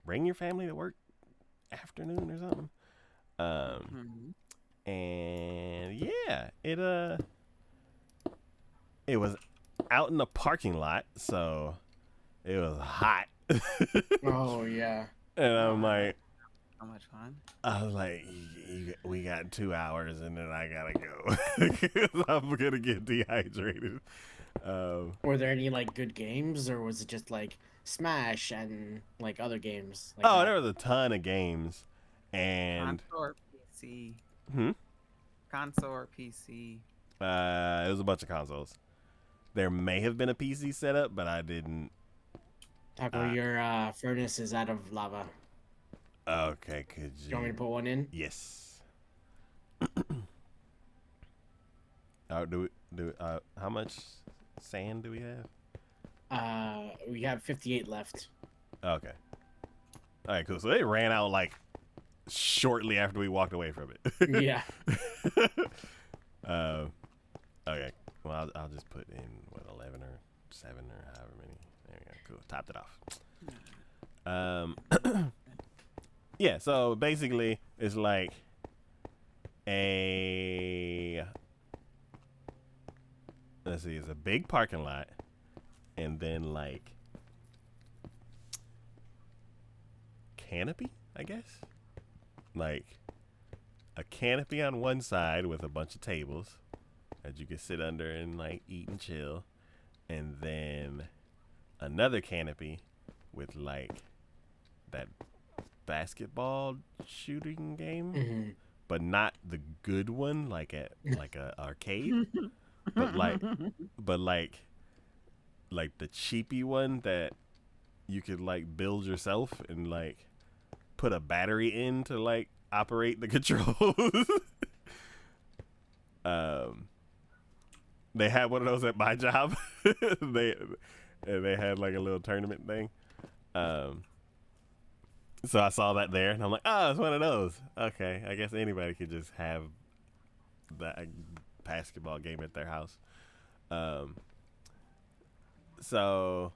bring your family to work afternoon or something. Mhm. And yeah, it was out in the parking lot, so it was hot. Oh yeah. And I'm like, So much fun. I was like, we got 2 hours and then I gotta go. 'Cause I'm gonna get dehydrated. Were there any like good games, or was it just like Smash and like other games? Like Oh, that? there was a ton of games. And Console or PC? Hmm? Console or PC? It was a bunch of consoles. There may have been a PC setup, but I didn't. Taco, your furnace is out of lava. Okay, could Do you want me to put one in? Yes. How much sand do we have? We have 58 left. Okay. All right, cool. So they ran out like shortly after we walked away from it. Yeah. Okay. Well, I'll just put in what 11 or 7 or however many. There we go. Cool. Topped it off. Yeah. So basically, it's like let's see. It's a big parking lot, and then like canopy, I guess. Like a canopy on one side with a bunch of tables that you can sit under and like eat and chill, and then another canopy with like that basketball shooting game, Hmm. but not the good one, like at like a arcade, but like the cheapy one that you could like build yourself and like put a battery in to like operate the controls. They had one of those at my job. and they had like a little tournament thing. So I saw that there, and I'm like, oh, it's one of those. Okay, I guess anybody could just have that basketball game at their house. So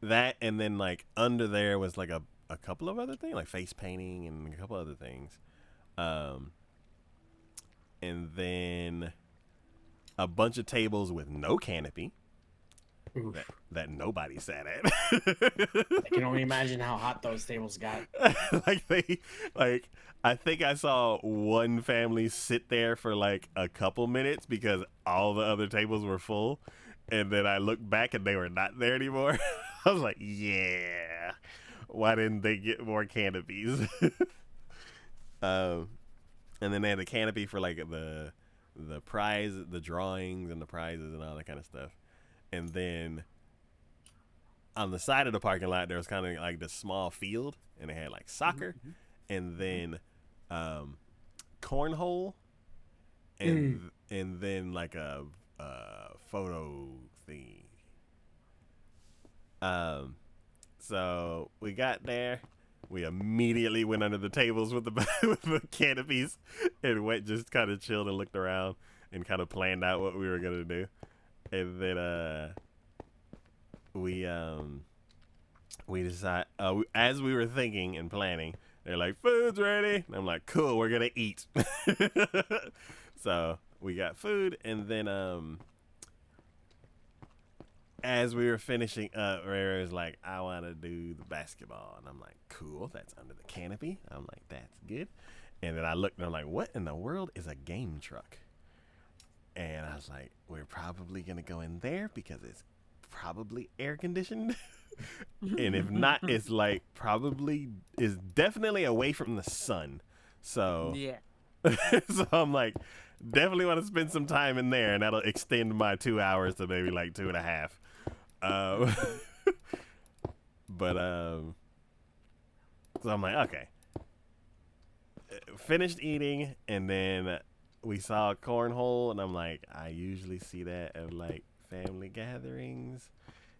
that, and then like under there was like a couple of other things, like face painting and a couple other things. And then a bunch of tables with no canopy that nobody sat at. I can only imagine how hot those tables got. I think I saw one family sit there for like a couple minutes because all the other tables were full, and then I looked back and they were not there anymore. I was like, yeah, why didn't they get more canopies? And then they had a canopy for like the prize, the drawings and the prizes and all that kind of stuff. And then on the side of the parking lot, there was kind of like this small field, and they had like soccer, and then cornhole, and then like a photo thing. So we got there. We immediately went under the tables with the with the canopies, and went just kind of chilled and looked around and kind of planned out what we were gonna do. And then we decided, as we were thinking and planning, they're like, food's ready, and I'm like, cool, we're gonna eat. So we got food, and then as we were finishing up, Ray was like, I want to do the basketball. And I'm like, cool, that's under the canopy. I'm like, that's good. And then I looked and I'm like, what in the world is a game truck? And I was like, we're probably going to go in there because it's probably air conditioned. And if not, it's like probably is definitely away from the sun. So, Yeah. so I'm like, definitely want to spend some time in there, and that'll extend my 2 hours to maybe like 2.5. But so I'm like, okay. Finished eating, and then we saw cornhole, and I'm like, I usually see that at like family gatherings,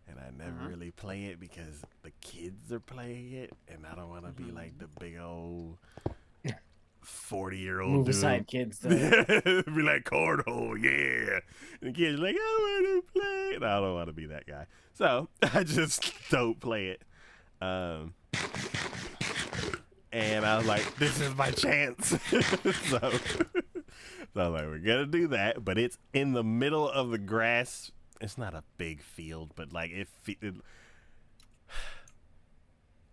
and I never really play it because the kids are playing it, and I don't want to be like the big old 40-year-old Move dude. aside, kids. Though. Be like, cornhole, yeah. And the kids are like, I want to play. And I don't want to be that guy. So I just don't play it. And I was like, this is my chance. So I was like, we're going to do that. But it's in the middle of the grass. It's not a big field, but like it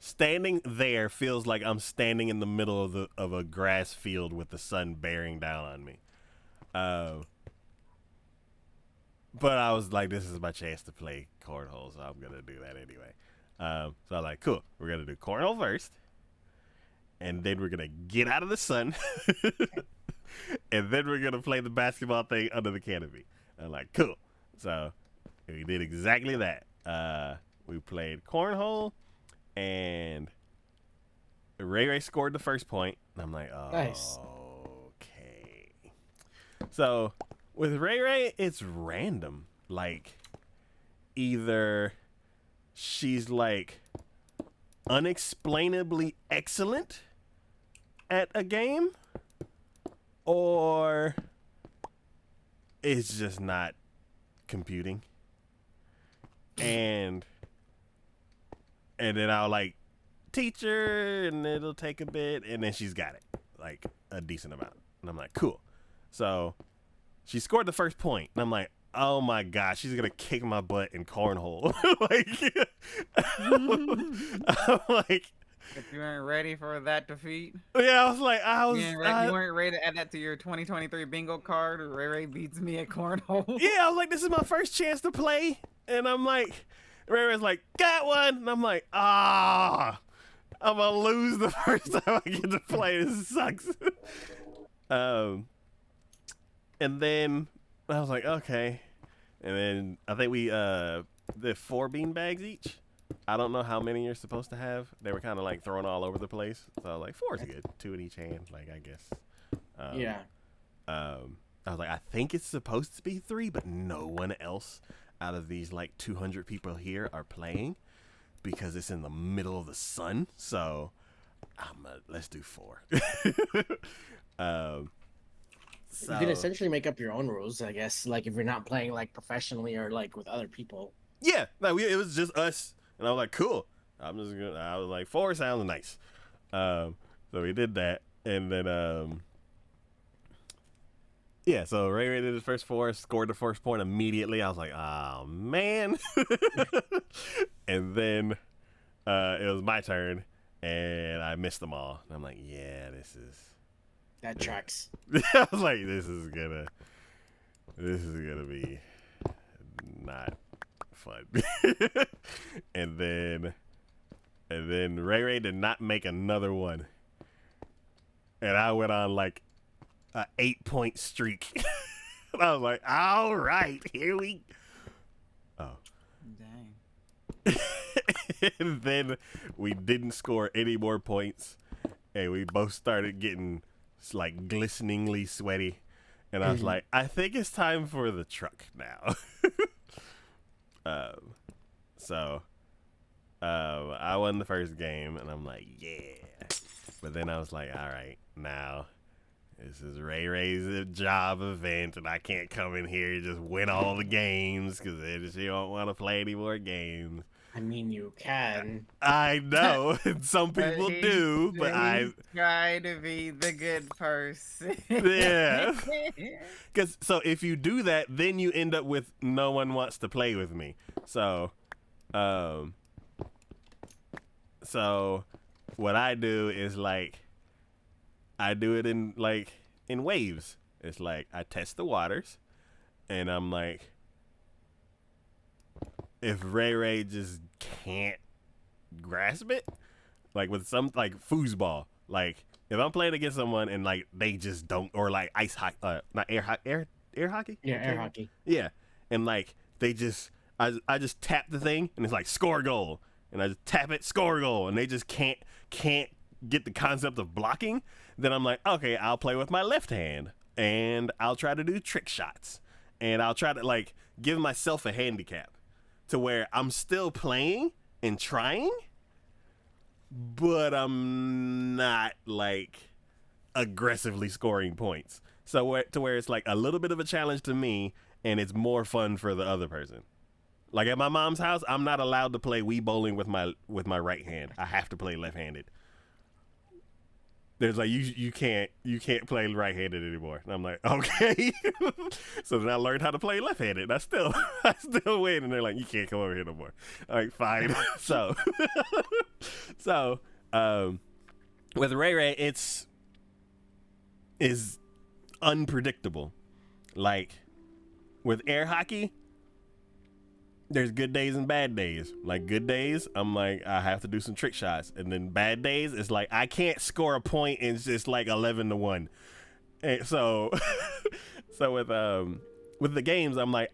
standing there feels like I'm standing in the middle of a grass field with the sun bearing down on me. But I was like, this is my chance to play cornhole, so I'm gonna do that anyway. So I was like, cool, we're gonna do cornhole first, and then we're gonna get out of the sun, and then we're gonna play the basketball thing under the canopy. I'm like, cool. So we did exactly that. We played cornhole. And Ray scored the first point. And I'm like, oh, Nice. okay. So with Ray, it's random. Like, either she's like unexplainably excellent at a game, or it's just not computing. And then I'll like teach her, and it'll take a bit, and then she's got it, like a decent amount. And I'm like, cool. So she scored the first point, and I'm like, oh my gosh, she's gonna kick my butt in cornhole. I'm like, If you weren't ready for that defeat, yeah, I was like, you weren't ready to add that to your 2023 bingo card. Ray beats me at cornhole. yeah, I was like, this is my first chance to play, and I'm like, Ray's like, got one, and I'm like, I'm gonna lose the first time I get to play. This sucks. And then I was like, okay, and then I think we the 4 bean bags each. I don't know how many you're supposed to have. They were kind of like thrown all over the place, so I was like, 4 is good, 2 in each hand, like I guess. Yeah. I was like, I think it's supposed to be 3, but no one else out of these like 200 people here are playing because it's in the middle of the sun. So let's do 4. So, You can essentially make up your own rules, I guess. Like if you're not playing like professionally or like with other people. yeah, no, it was just us, and I was like, cool. I was like, 4 sounds nice. So we did that, and then yeah. So Ray did his first 4, scored the first point immediately. I was like, oh man. And then it was my turn, and I missed them all. And I'm like, yeah, this is. That tracks. I was like, this is gonna be not fun. and then Ray did not make another one, and I went on like a 8-point streak. And I was like, all right, here we. Oh. Dang. And then we didn't score any more points, and we both started getting like glisteningly sweaty, and I was like, I think it's time for the truck now. So I won the first game, and I'm like, yeah. But then I was like, all right, now this is Ray's job event, and I can't come in here and just win all the games because she don't want to play any more games. I mean, you can. I know, some people do, but I try to be the good person. Yeah. Because so if you do that, then you end up with no one wants to play with me. So what I do is like I do it in waves. It's like I test the waters, and I'm like, if Ray just can't grasp it, like with some like foosball, like if I'm playing against someone and like they just don't, or like ice hockey, not air hockey. Yeah, air hockey. Yeah, and like they just, I just tap the thing and it's like score goal, and I just tap it, score goal, and they just can't get the concept of blocking. Then I'm like, okay, I'll play with my left hand and I'll try to do trick shots, and I'll try to like give myself a handicap to where I'm still playing and trying, but I'm not like aggressively scoring points. So to where it's like a little bit of a challenge to me, and it's more fun for the other person. Like at my mom's house, I'm not allowed to play Wii bowling with my right hand. I have to play left-handed. There's like you can't play right-handed anymore. And I'm like, okay. So then I learned how to play left-handed. And I still win. And they're like, you can't come over here no more. All right, fine. So with Ray, is unpredictable. Like with air hockey, there's good days and bad days. Like good days, I'm like, I have to do some trick shots, and then bad days, it's like I can't score a point, and it's just like 11-1. And so, with the games, I'm like,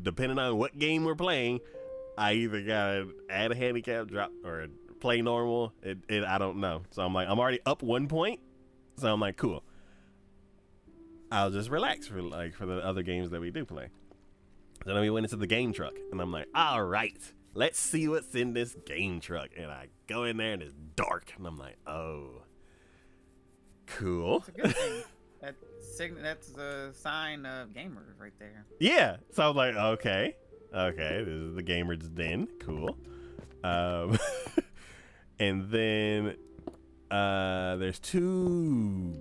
depending on what game we're playing, I either gotta add a handicap, drop, or play normal. I don't know. So I'm like, I'm already up 1 point, so I'm like, cool. I'll just relax for the other games that we do play. So then we went into the game truck, and I'm like, all right, let's see what's in this game truck. And I go in there, and it's dark, and I'm like, oh, cool. It's a good thing. That's a sign of gamers right there. Yeah. So I was like, okay, this is the gamer's den. Cool. And then there's 2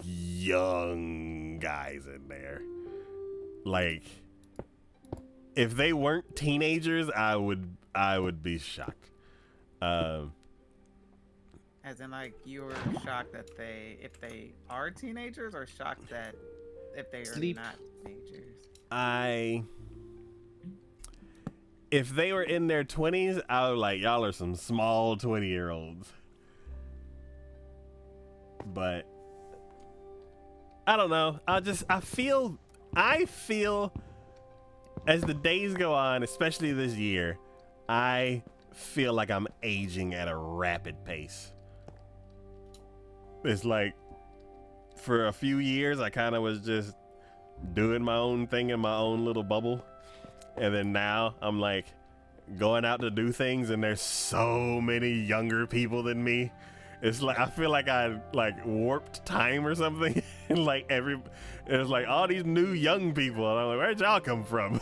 young guys in there. Like, if they weren't teenagers, I would be shocked. As in, like, you were shocked that if they are teenagers, or shocked that if they are not teenagers? If they were in their 20s, I was like, y'all are some small 20-year-olds. But I don't know. I feel as the days go on, especially this year, I feel like I'm aging at a rapid pace. It's like for a few years, I kind of was just doing my own thing in my own little bubble. And then now I'm like going out to do things and there's so many younger people than me. It's like I feel like I like warped time or something. And like it's like all these new young people. And I'm like, where'd y'all come from?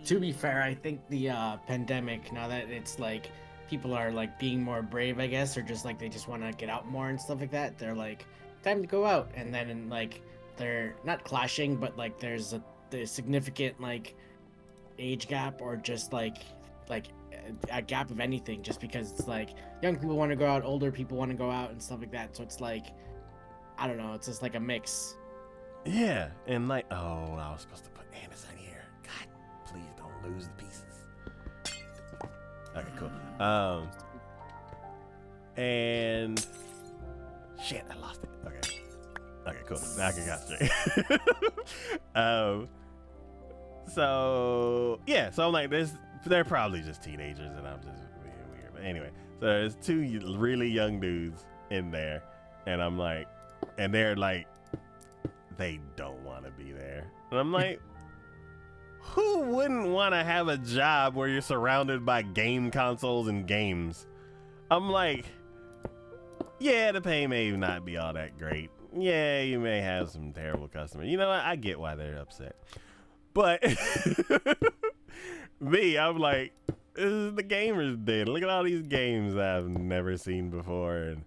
To be fair, I think the pandemic, now that it's like people are like being more brave, I guess, or just like they just want to get out more and stuff like that, they're like, time to go out. And then like they're not clashing, but like there's a significant like age gap, or just like a gap of anything, just because it's like young people want to go out, older people want to go out and stuff like that. So it's like, I don't know, it's just like a mix. Yeah, and like, oh, I was supposed to put Anderson here. God, please don't lose the pieces. Okay, cool. And shit, I lost it. Okay, cool. Now I can got straight. So yeah, so I'm like, they're probably just teenagers, and I'm just being weird. But anyway, so there's two really young dudes in there, and I'm like, and they're like, they don't want to be there, and I'm like, who wouldn't want to have a job where you're surrounded by game consoles and games? I'm like, yeah, the pay may not be all that great. Yeah, you may have some terrible customers. You know what? I get why they're upset. But me, I'm like, this is the gamer's den. Look at all these games that I've never seen before. And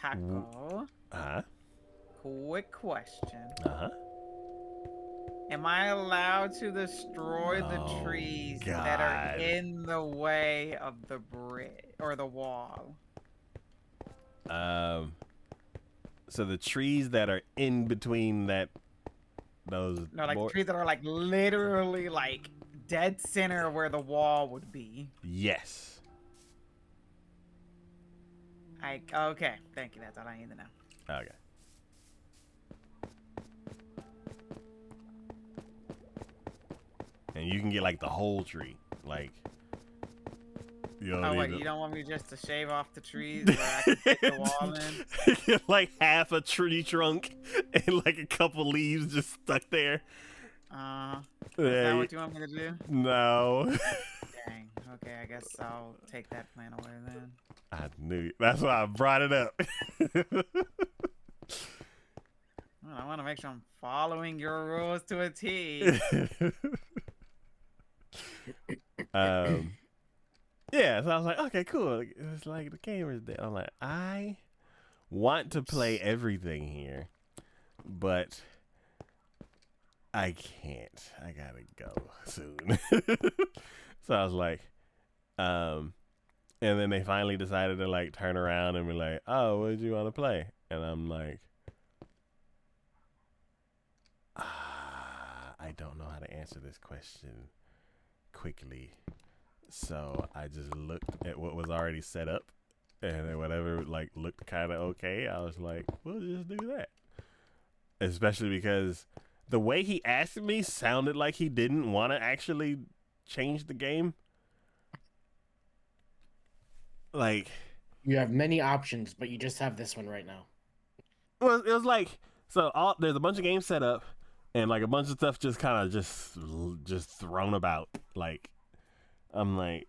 Taco. Quick question. Am I allowed to destroy the trees that are in the way of the bridge or the wall? So the trees that are in between those trees that are like literally like dead center where the wall would be. Yes. Okay, thank you. That's all I need to know. Okay. And you can get like the whole tree, like. You don't want me just to shave off the trees where I can fit the wall in? Like half a tree trunk and like a couple leaves just stuck there. Is that what you want me to do? No. Dang. Okay, I guess I'll take that plan away then. I knew it. That's why I brought it up. Well, I want to make sure I'm following your rules to a T. Yeah, so I was like, okay, cool. It's like the camera's dead. I'm like, I want to play everything here, but I can't. I gotta go soon. So I was like, and then they finally decided to like turn around and be like, oh, what did you want to play? And I'm like, I don't know how to answer this question quickly. So I just looked at what was already set up, and then whatever like looked kind of okay, I was like, we'll just do that. Especially because the way he asked me sounded like he didn't want to actually change the game. Like, you have many options, but you just have this one right now. Well, it was like, so there's a bunch of games set up, and like a bunch of stuff just kind of just thrown about. Like, I'm like,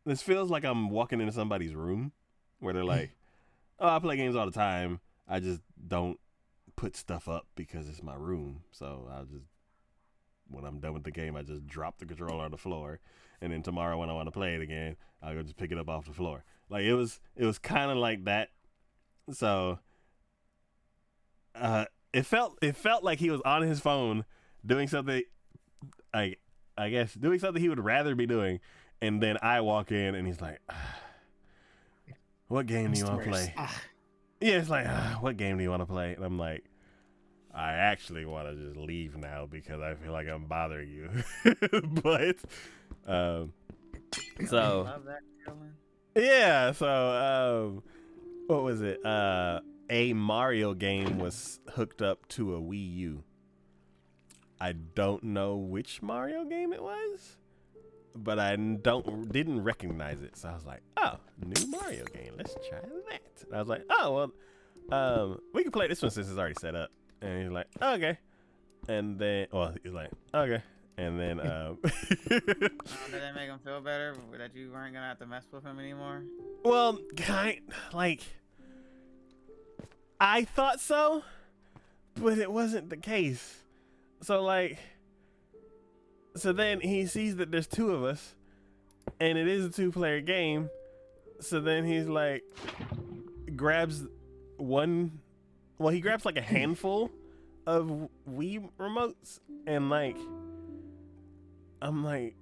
this feels like I'm walking into somebody's room where they're like, oh, I play games all the time. I just don't put stuff up because it's my room. So I'll just, when I'm done with the game, I just drop the controller on the floor. And then tomorrow when I want to play it again, I'll go just pick it up off the floor. Like it was kind of like that. So it felt like he was on his phone doing something, I guess doing something he would rather be doing, and then I walk in and he's like, what game do you want to play? Yeah, it's like, what game do you want to play? And I'm like, I actually want to just leave now because I feel like I'm bothering you. But so Love that feeling. yeah, so what was it? A Mario game was hooked up to a Wii U. I don't know which Mario game it was, but I didn't recognize it. So I was like, oh, new Mario game. Let's try that. And I was like, oh, well, we can play this one since it's already set up. And he's like, okay. And then, well, he's like, okay. And then, Did that make him feel better that you weren't gonna have to mess with him anymore? well, like, I thought so, but it wasn't the case. So, like, so then he sees that there's two of us, and it is a 2-player game. So then he's like, grabs one, well, he grabs like a handful of Wii remotes, and like, I'm like,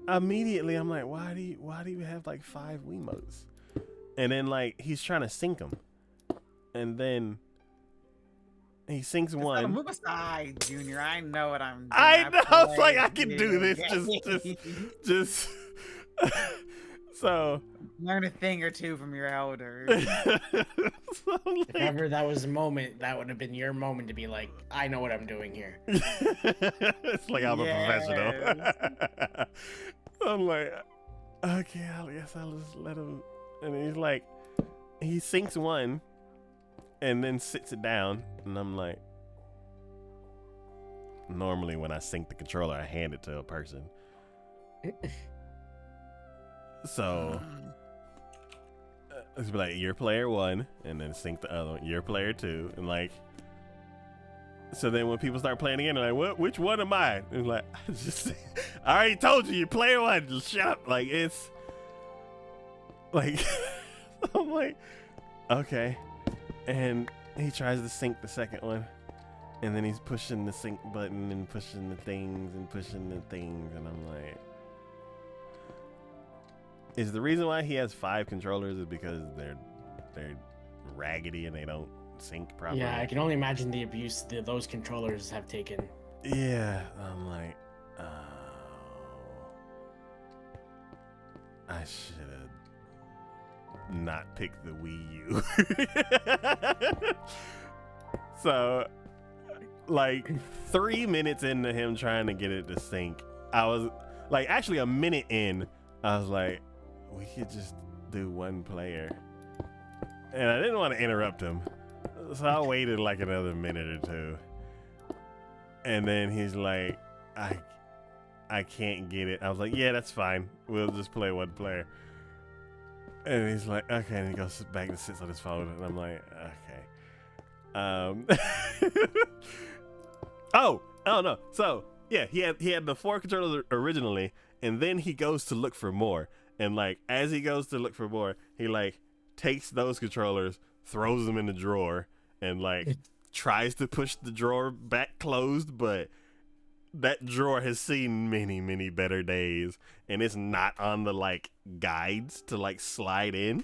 immediately I'm like, why do you have like 5 Wiimotes? And then like he's trying to sync them, and then he syncs one. Move aside, Junior. I know what I'm doing. I know. I was like, I play can do this. video Just. So. learn a thing or two from your elders. So, If like, ever that was a moment, that would have been your moment to be like, I know what I'm doing here. it's like I'm a professional. I'm like, okay, I guess I'll just let him. And he's like, he syncs one, and then sits it down, and I'm like, normally when I sync the controller, I hand it to a person. So it's like, you're player 1, and then sync the other one. You're player 2, and like, so then when people start playing again, they're like, "What? Which one am I?" And it's like, I already told you, you're player 1. Just shut up. Like, it's like, I'm like, okay. And he tries to sync the second one, and then he's pushing the sync button and pushing the things and pushing the things, and I'm like, is the reason why he has 5 controllers is because they're raggedy and they don't sync properly? Yeah, I can only imagine the abuse that those controllers have taken. Yeah, I'm like, oh, I should have not picked the Wii U. So, like 3 minutes into him trying to get it to sync, I was like, actually a minute in, I was like, we could just do 1 player. And I didn't want to interrupt him, so I waited like another minute or 2. And then he's like, I can't get it. I was like, yeah, that's fine. We'll just play 1 player. And he's like, okay. And he goes back and sits on his phone. And I'm like, okay. Oh no. So yeah, he had the 4 controllers originally, and then he goes to look for more. And like, as he goes to look for more, he like takes those controllers, throws them in the drawer, and like tries to push the drawer back closed, but that drawer has seen many better days, and it's not on the like guides to like slide in.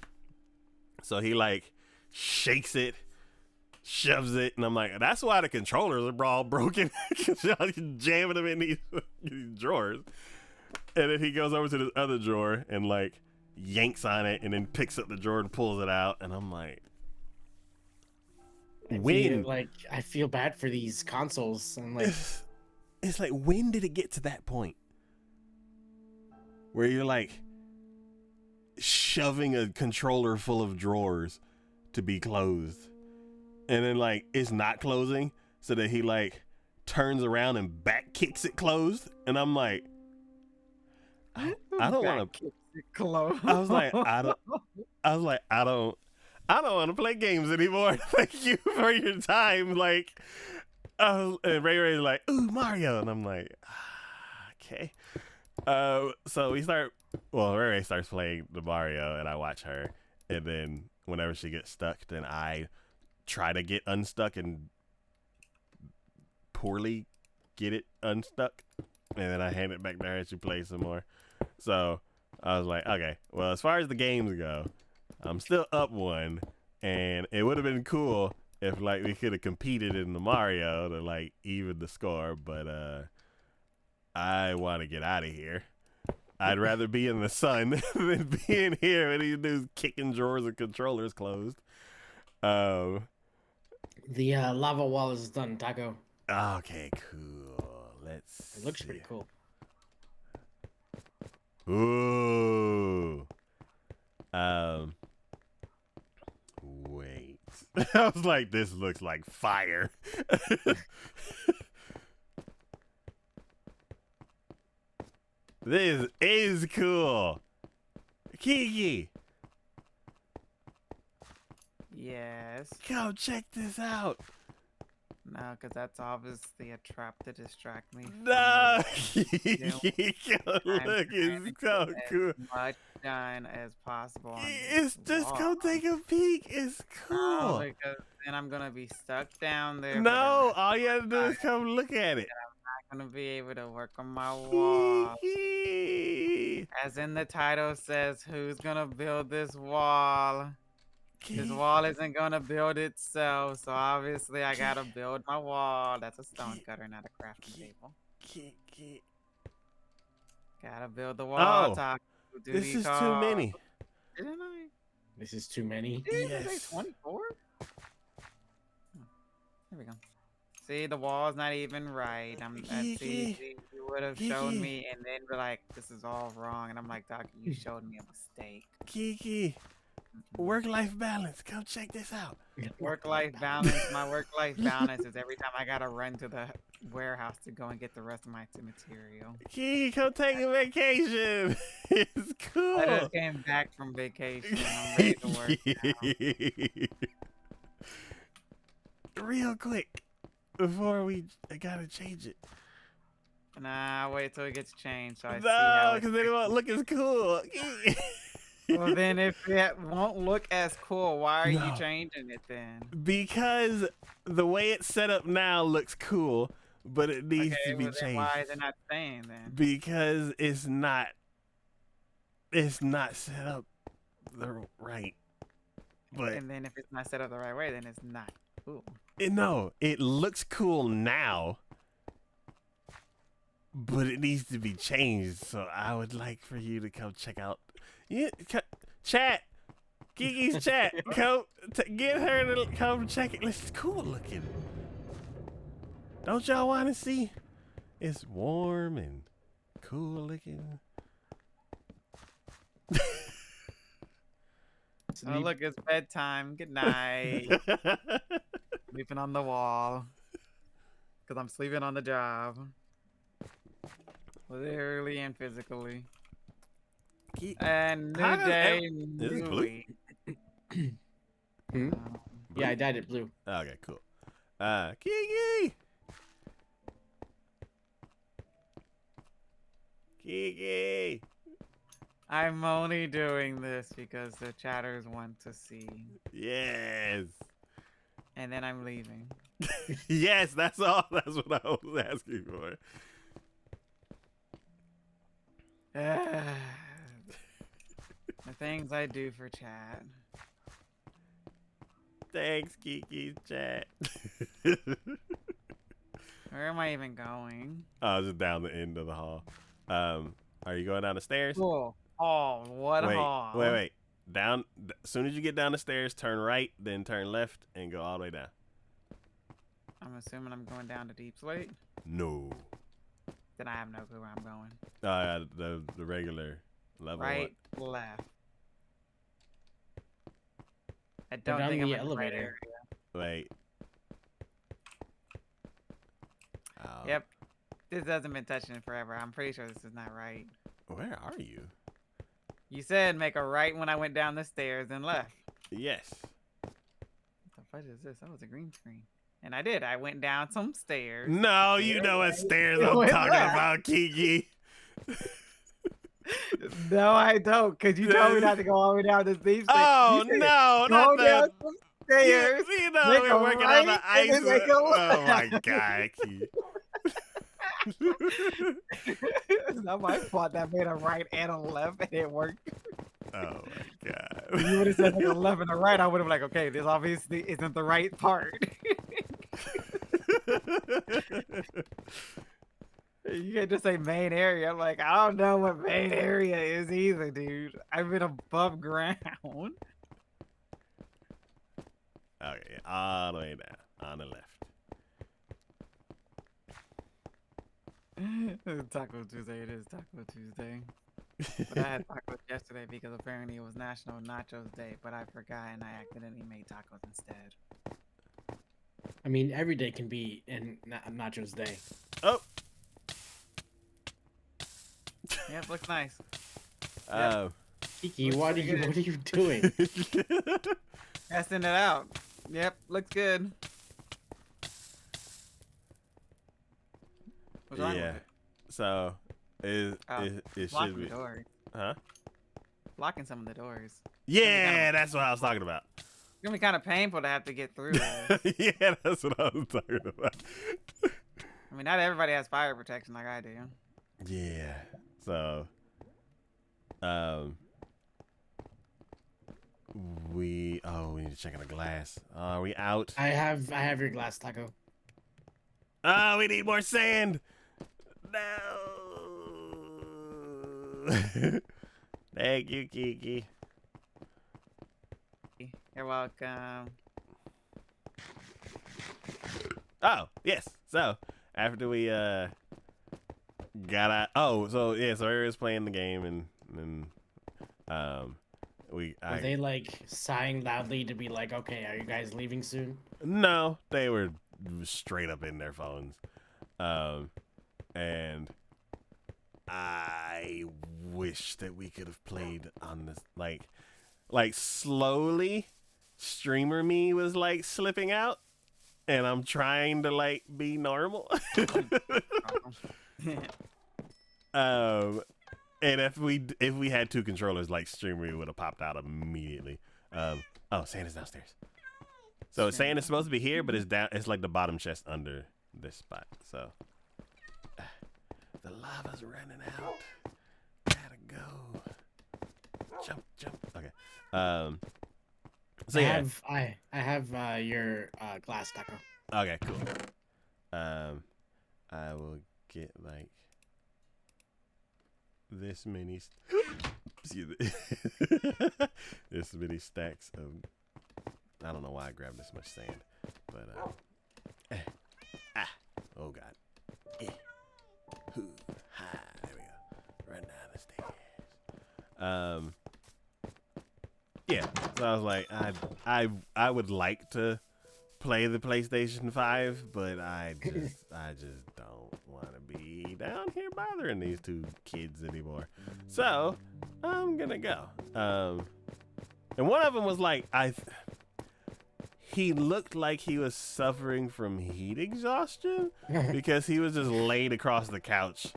So he like shakes it, shoves it, and I'm like, that's why the controllers are all broken, because y'all jamming them in these drawers. And then he goes over to this other drawer and like yanks on it, and then picks up the drawer and pulls it out, and I'm like, when? I feel bad for these consoles. And like, it's like, when did it get to that point where you're like shoving a controller full of drawers to be closed, and then like it's not closing, so that he like turns around and back kicks it closed, and I'm like, I don't want to. I was like, I don't want to play games anymore. Thank you for your time. Like, and Ray Ray's like, ooh, Mario, and I'm like, okay. So Ray Ray starts playing the Mario, and I watch her, and then whenever she gets stuck, then I try to get unstuck and poorly get it unstuck, and then I hand it back to her and she plays some more. So I was like, okay, well, as far as the games go, I'm still up 1, and it would have been cool if like we could have competed in the Mario to like even the score, but I want to get out of here. I'd rather be in the sun than be in here when these dudes kicking drawers and controllers closed. the lava wall is done, Taco. Okay, cool. Let's. It looks see. pretty cool. Ooh. Wait. I was like, this looks like fire. This is cool. Kiki, Yes. come check this out. No, because that's obviously a trap to distract me. From No, the Come I'm look, trying it's to so get cool. as much done as possible. On It's this just wall. come take a peek. It's No, cool. because then I'm gonna be stuck down there. For the No, rest. all you have to do is come look at it. I'm not gonna be able to work on my wall. Kiki. As in the title says, who's gonna build this wall? This wall isn't gonna build itself, so obviously I gotta build my wall. That's a stone cutter, not a crafting table. Kiki. Gotta build the wall. Oh, Taco this duty is too call. many. Didn't I? This is too many. Did I say Yes. 24? There we go. See, the wall's not even right. See, you would have shown Kiki. me and then be like, this is all wrong. And I'm like, Doc, you showed me a mistake. Kiki. Work-life balance. Come check this out. Work-life balance. My work-life balance is every time I gotta run to the warehouse to go and get the rest of my material. Kiki, come take a vacation. It's cool. I just came back from vacation. I'm ready to work now. Real quick, before I gotta change it. Nah, wait till it gets changed so I see No, how because then it won't look as cool. Well, then if it won't look as cool, why are No. you changing it then? Because the way it's set up now looks cool, but it needs to be well, then changed. why is it not staying then? Because it's not set up the right. But And then if it's not set up the right way, then it's not cool. no, it looks cool now, but it needs to be changed. So I would like for you to come check out. Yeah, chat. Kiki's chat. Come get her to come check it. It's cool looking. Don't y'all want to see? It's warm and cool looking. Oh, look, it's bedtime. Good night. Sleeping on the wall. Because I'm sleeping on the job. Literally and physically. And new How does day, Is this new blue? week. Hmm? Yeah, I dyed it blue. Okay, cool. Kiki. Kiki. I'm only doing this because the chatters want to see. Yes. And then I'm leaving. Yes, that's all. That's what I was asking for. The things I do for chat. Thanks, Kiki's chat. Where am I even going? Oh, just down the end of the hall. Are you going down the stairs? Cool. Oh, what Wait, hall? wait. Down. As soon as you get down the stairs, turn right, then turn left, and go all the way down. I'm assuming I'm going down to Deep Slate. No. Then I have no clue where I'm going. The regular level. Right, left. I Go don't down think I'm the in the right elevator. area. Wait. Oh. Yep. This hasn't been touching it forever. I'm pretty sure this is not right. Where are you? You said make a right when I went down the stairs and left. Yes. What the fuck is this? That was a green screen. And I did. I went down some stairs. No, you know what stairs It I'm went talking left. about, Kiki. No, I don't. Because you told me not to go all the way down to Deep Slate. Oh, You said, no, Go not down the... some stairs. You know, make we're a working on the right, ice. and then make a Oh, my left. God, Kiki. It's not my fault that I made a right and a left and it worked. Oh, my God. If you would have said like a left and a right, I would have like, okay, this obviously isn't the right part. You can't just say main area. I'm like, I don't know what main area is either, dude. I've been above ground. Okay, all the way down, on the left. Taco Tuesday, it is Taco Tuesday. But I had tacos yesterday because apparently it was National Nachos Day, but I forgot and I accidentally made tacos instead. I mean, every day can be in Nachos Day. Oh, Yep, looks nice. Kiki, Looks what are pretty you? good. What are you doing? Testing it out. Yep, looks good. What's wrong yeah. with it? So it should Blocking be, the doors. huh? Blocking some of the doors. Yeah, that's what I was talking about. It's gonna be kind of painful to have to get through this. Yeah, that's what I was talking about. I mean, not everybody has fire protection like I do. Yeah. So, we need to check on the glass. Are we out? I have your glass taco. Oh, we need more sand. No. Thank you, Kiki. You're welcome. Oh, yes. So, after we got out, so everyone's playing the game and Were they like sighing loudly to be like, okay, are you guys leaving soon? no, they were straight up in their phones. And I wish that we could have played on this, like slowly. Streamer me was like slipping out, and I'm trying to like be normal. And if we had two controllers, like streamer would have popped out immediately. Santa's downstairs. So Santa's supposed to be here, but it's down. It's like the bottom chest under this spot. So the lava's running out. Gotta go. Jump. Okay. So yeah. I have your glass taco. Okay, cool. I will get like this many. Excuse me. This many stacks of. I don't know why I grabbed this much sand, but oh god. There we go. Run down the stairs. Yeah. So I was like, I would like to play the PlayStation 5, but I just don't want to be down here bothering these two kids anymore. So I'm gonna go. And one of them was like, he looked like he was suffering from heat exhaustion because he was just laid across the couch,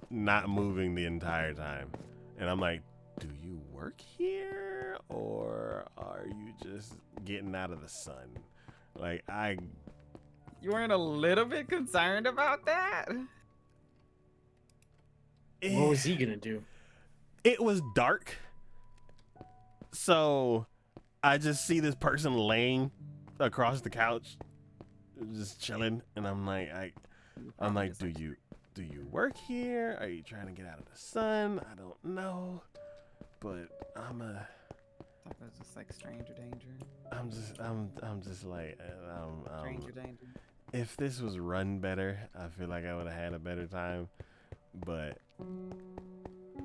not moving the entire time. And I'm like, do you work here or are you just getting out of the sun? Like, You weren't a little bit concerned about that? What was he gonna do? It was dark, so I just see this person laying across the couch, just chilling, and I'm like, do you work here? Are you trying to get out of the sun? I don't know, but I thought it was just like stranger danger. I'm just like, Stranger danger. if this was run better, I feel like I would have had a better time, but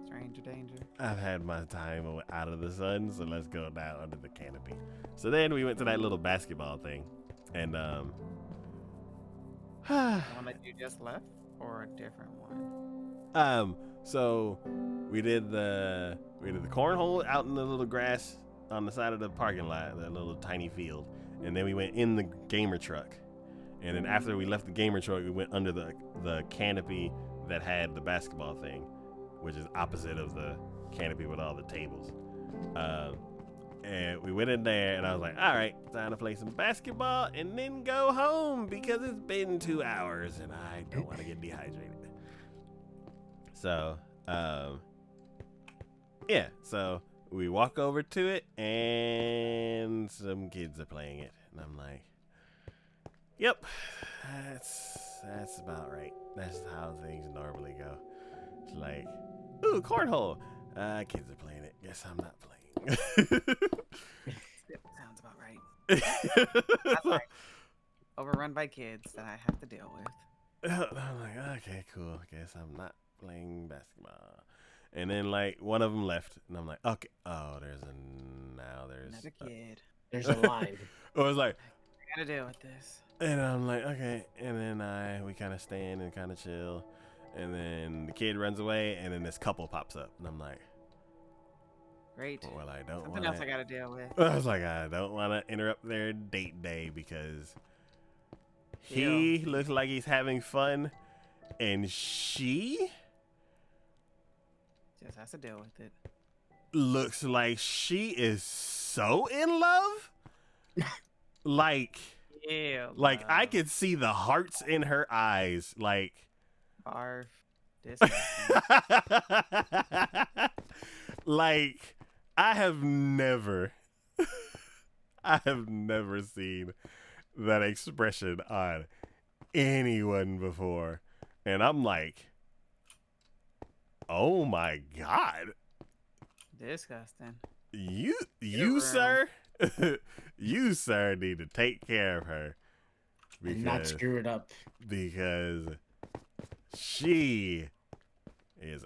Stranger danger. I've had my time out of the sun, so let's go down under the canopy. So then we went to that little basketball thing, and The one that you just left, or a different one? so we did the cornhole out in the little grass on the side of the parking lot, that little tiny field, and then we went in the gamer truck, and then after we left the gamer truck, we went under the canopy that had the basketball thing, which is opposite of the canopy with all the tables. And we went in there, and I was like, all right, time to play some basketball and then go home because it's been 2 hours and I don't want to get dehydrated. So, yeah, so we walk over to it, and some kids are playing it, and I'm like, yep, that's about right. That's how things normally go. It's like, ooh, cornhole. Kids are playing it. Guess I'm not playing. Sounds about right. That's right. Overrun by kids that I have to deal with. I'm like, okay, cool. Guess I'm not playing basketball. And then like one of them left, and I'm like, okay, oh, there's Another kid. There's a line. it was like, I gotta deal with this. and I'm like, okay, and then we kind of stand and kind of chill, and then the kid runs away, and then this couple pops up, and I'm like, Great. well, I don't Something want else I gotta deal with. I was like, I don't want to interrupt their date day because he looks like he's having fun, and she Just has to deal with it. looks like she is so in love. like Yeah. I could see the hearts in her eyes. Like Barf. This. like I have never seen that expression on anyone before. And I'm like, oh my God. Disgusting. You around. sir, you sir need to take care of her And not screw it up. because she is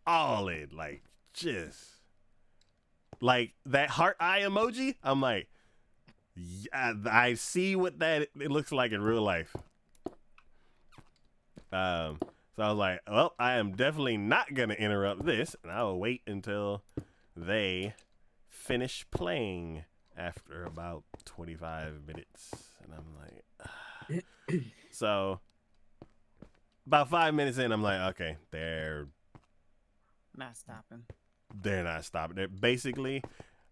all in, like just like that heart eye emoji. I'm like, yeah, I see what that it looks like in real life. So I was like, well, I am definitely not gonna interrupt this, and I will wait until they finish playing after about 25 minutes. And I'm like, so about 5 minutes in, I'm like, okay, they're Not stopping. not stopping. They're basically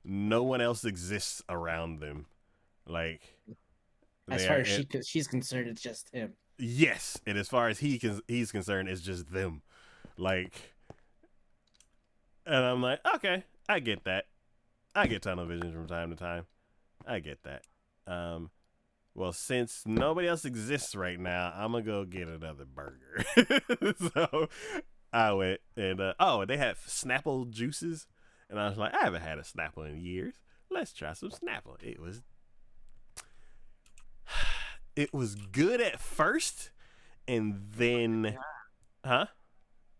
no one else exists around them. Like, As they far are as she's concerned, it's just him. yes, and as far as he's concerned, it's just them. Like, and I'm like, okay, I get that. I get tunnel vision from time to time. I get that. Well, since nobody else exists right now, I'm gonna go get another burger. So I went and they have Snapple juices, and I was like, I haven't had a Snapple in years. Let's try some Snapple. It was good at first, and then, huh?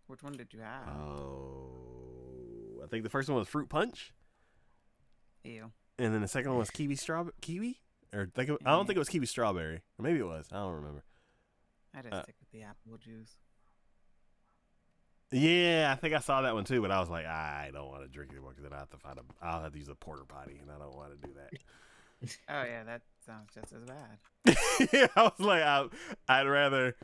Which one did you have? Oh, I think the first one was fruit punch, Ew. and then the second one was kiwi, or I don't think it was kiwi strawberry, or maybe it was. I don't remember. I just stick with the apple juice. Yeah, I think I saw that one too, but I was like, I don't want to drink anymore because then I'll have to use a porta potty, and I don't want to do that. Oh yeah, that sounds just as bad. Yeah, I was like, I'd rather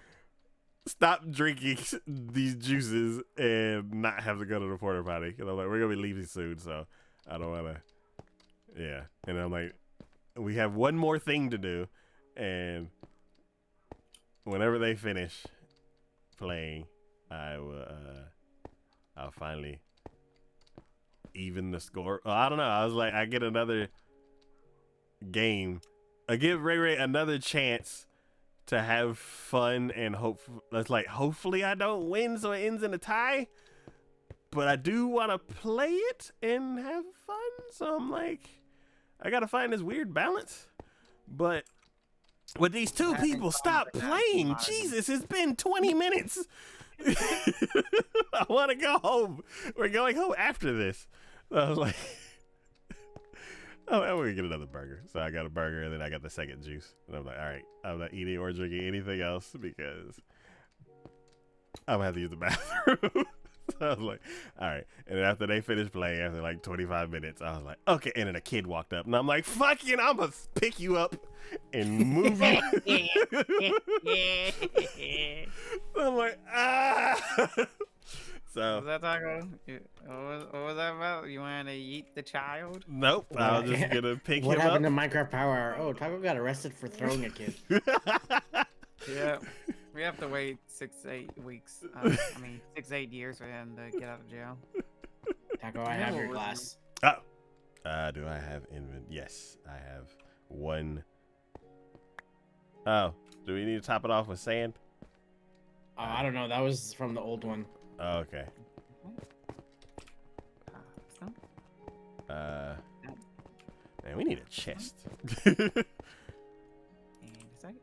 stop drinking these juices and not have to go to the porta potty because I'm like, we're gonna be leaving soon, so I don't want to. Yeah, and I'm like, we have one more thing to do, and whenever they finish playing, I'll finally even the score. Well, I don't know. I was like, I get another game. I give Ray Ray another chance to have fun and hopefully I don't win so it ends in a tie. But I do want to play it and have fun. So I'm like, I got to find this weird balance. But with these two people, stop playing. Jesus, it's been 20 minutes. I want to go home. We're going home after this. So I was like, oh, I'm going to get another burger. So I got a burger and then I got the second juice. And I'm like, all right, I'm not eating or drinking anything else because I'm going to have to use the bathroom. So I was like, all right. And then after they finished playing, after like 25 minutes, I was like, okay. And then a kid walked up and I'm like, fucking, I'm going to pick you up and move you. So I'm like, ah. So Was that taco? What was that about? You wanted to eat the child? nope. I was just going to pick What him happened up. to Minecraft Power Hour? Oh, Taco got arrested for throwing a kid. Yeah. We have to wait 6 to 8 weeks. 6 to 8 years for him to get out of jail. Taco, I have your glass. Oh. Do I have Yes, I have one. Oh, do we need to top it off with sand? I don't know. That was from the old one. Oh, okay. Man, we need a chest. And a second.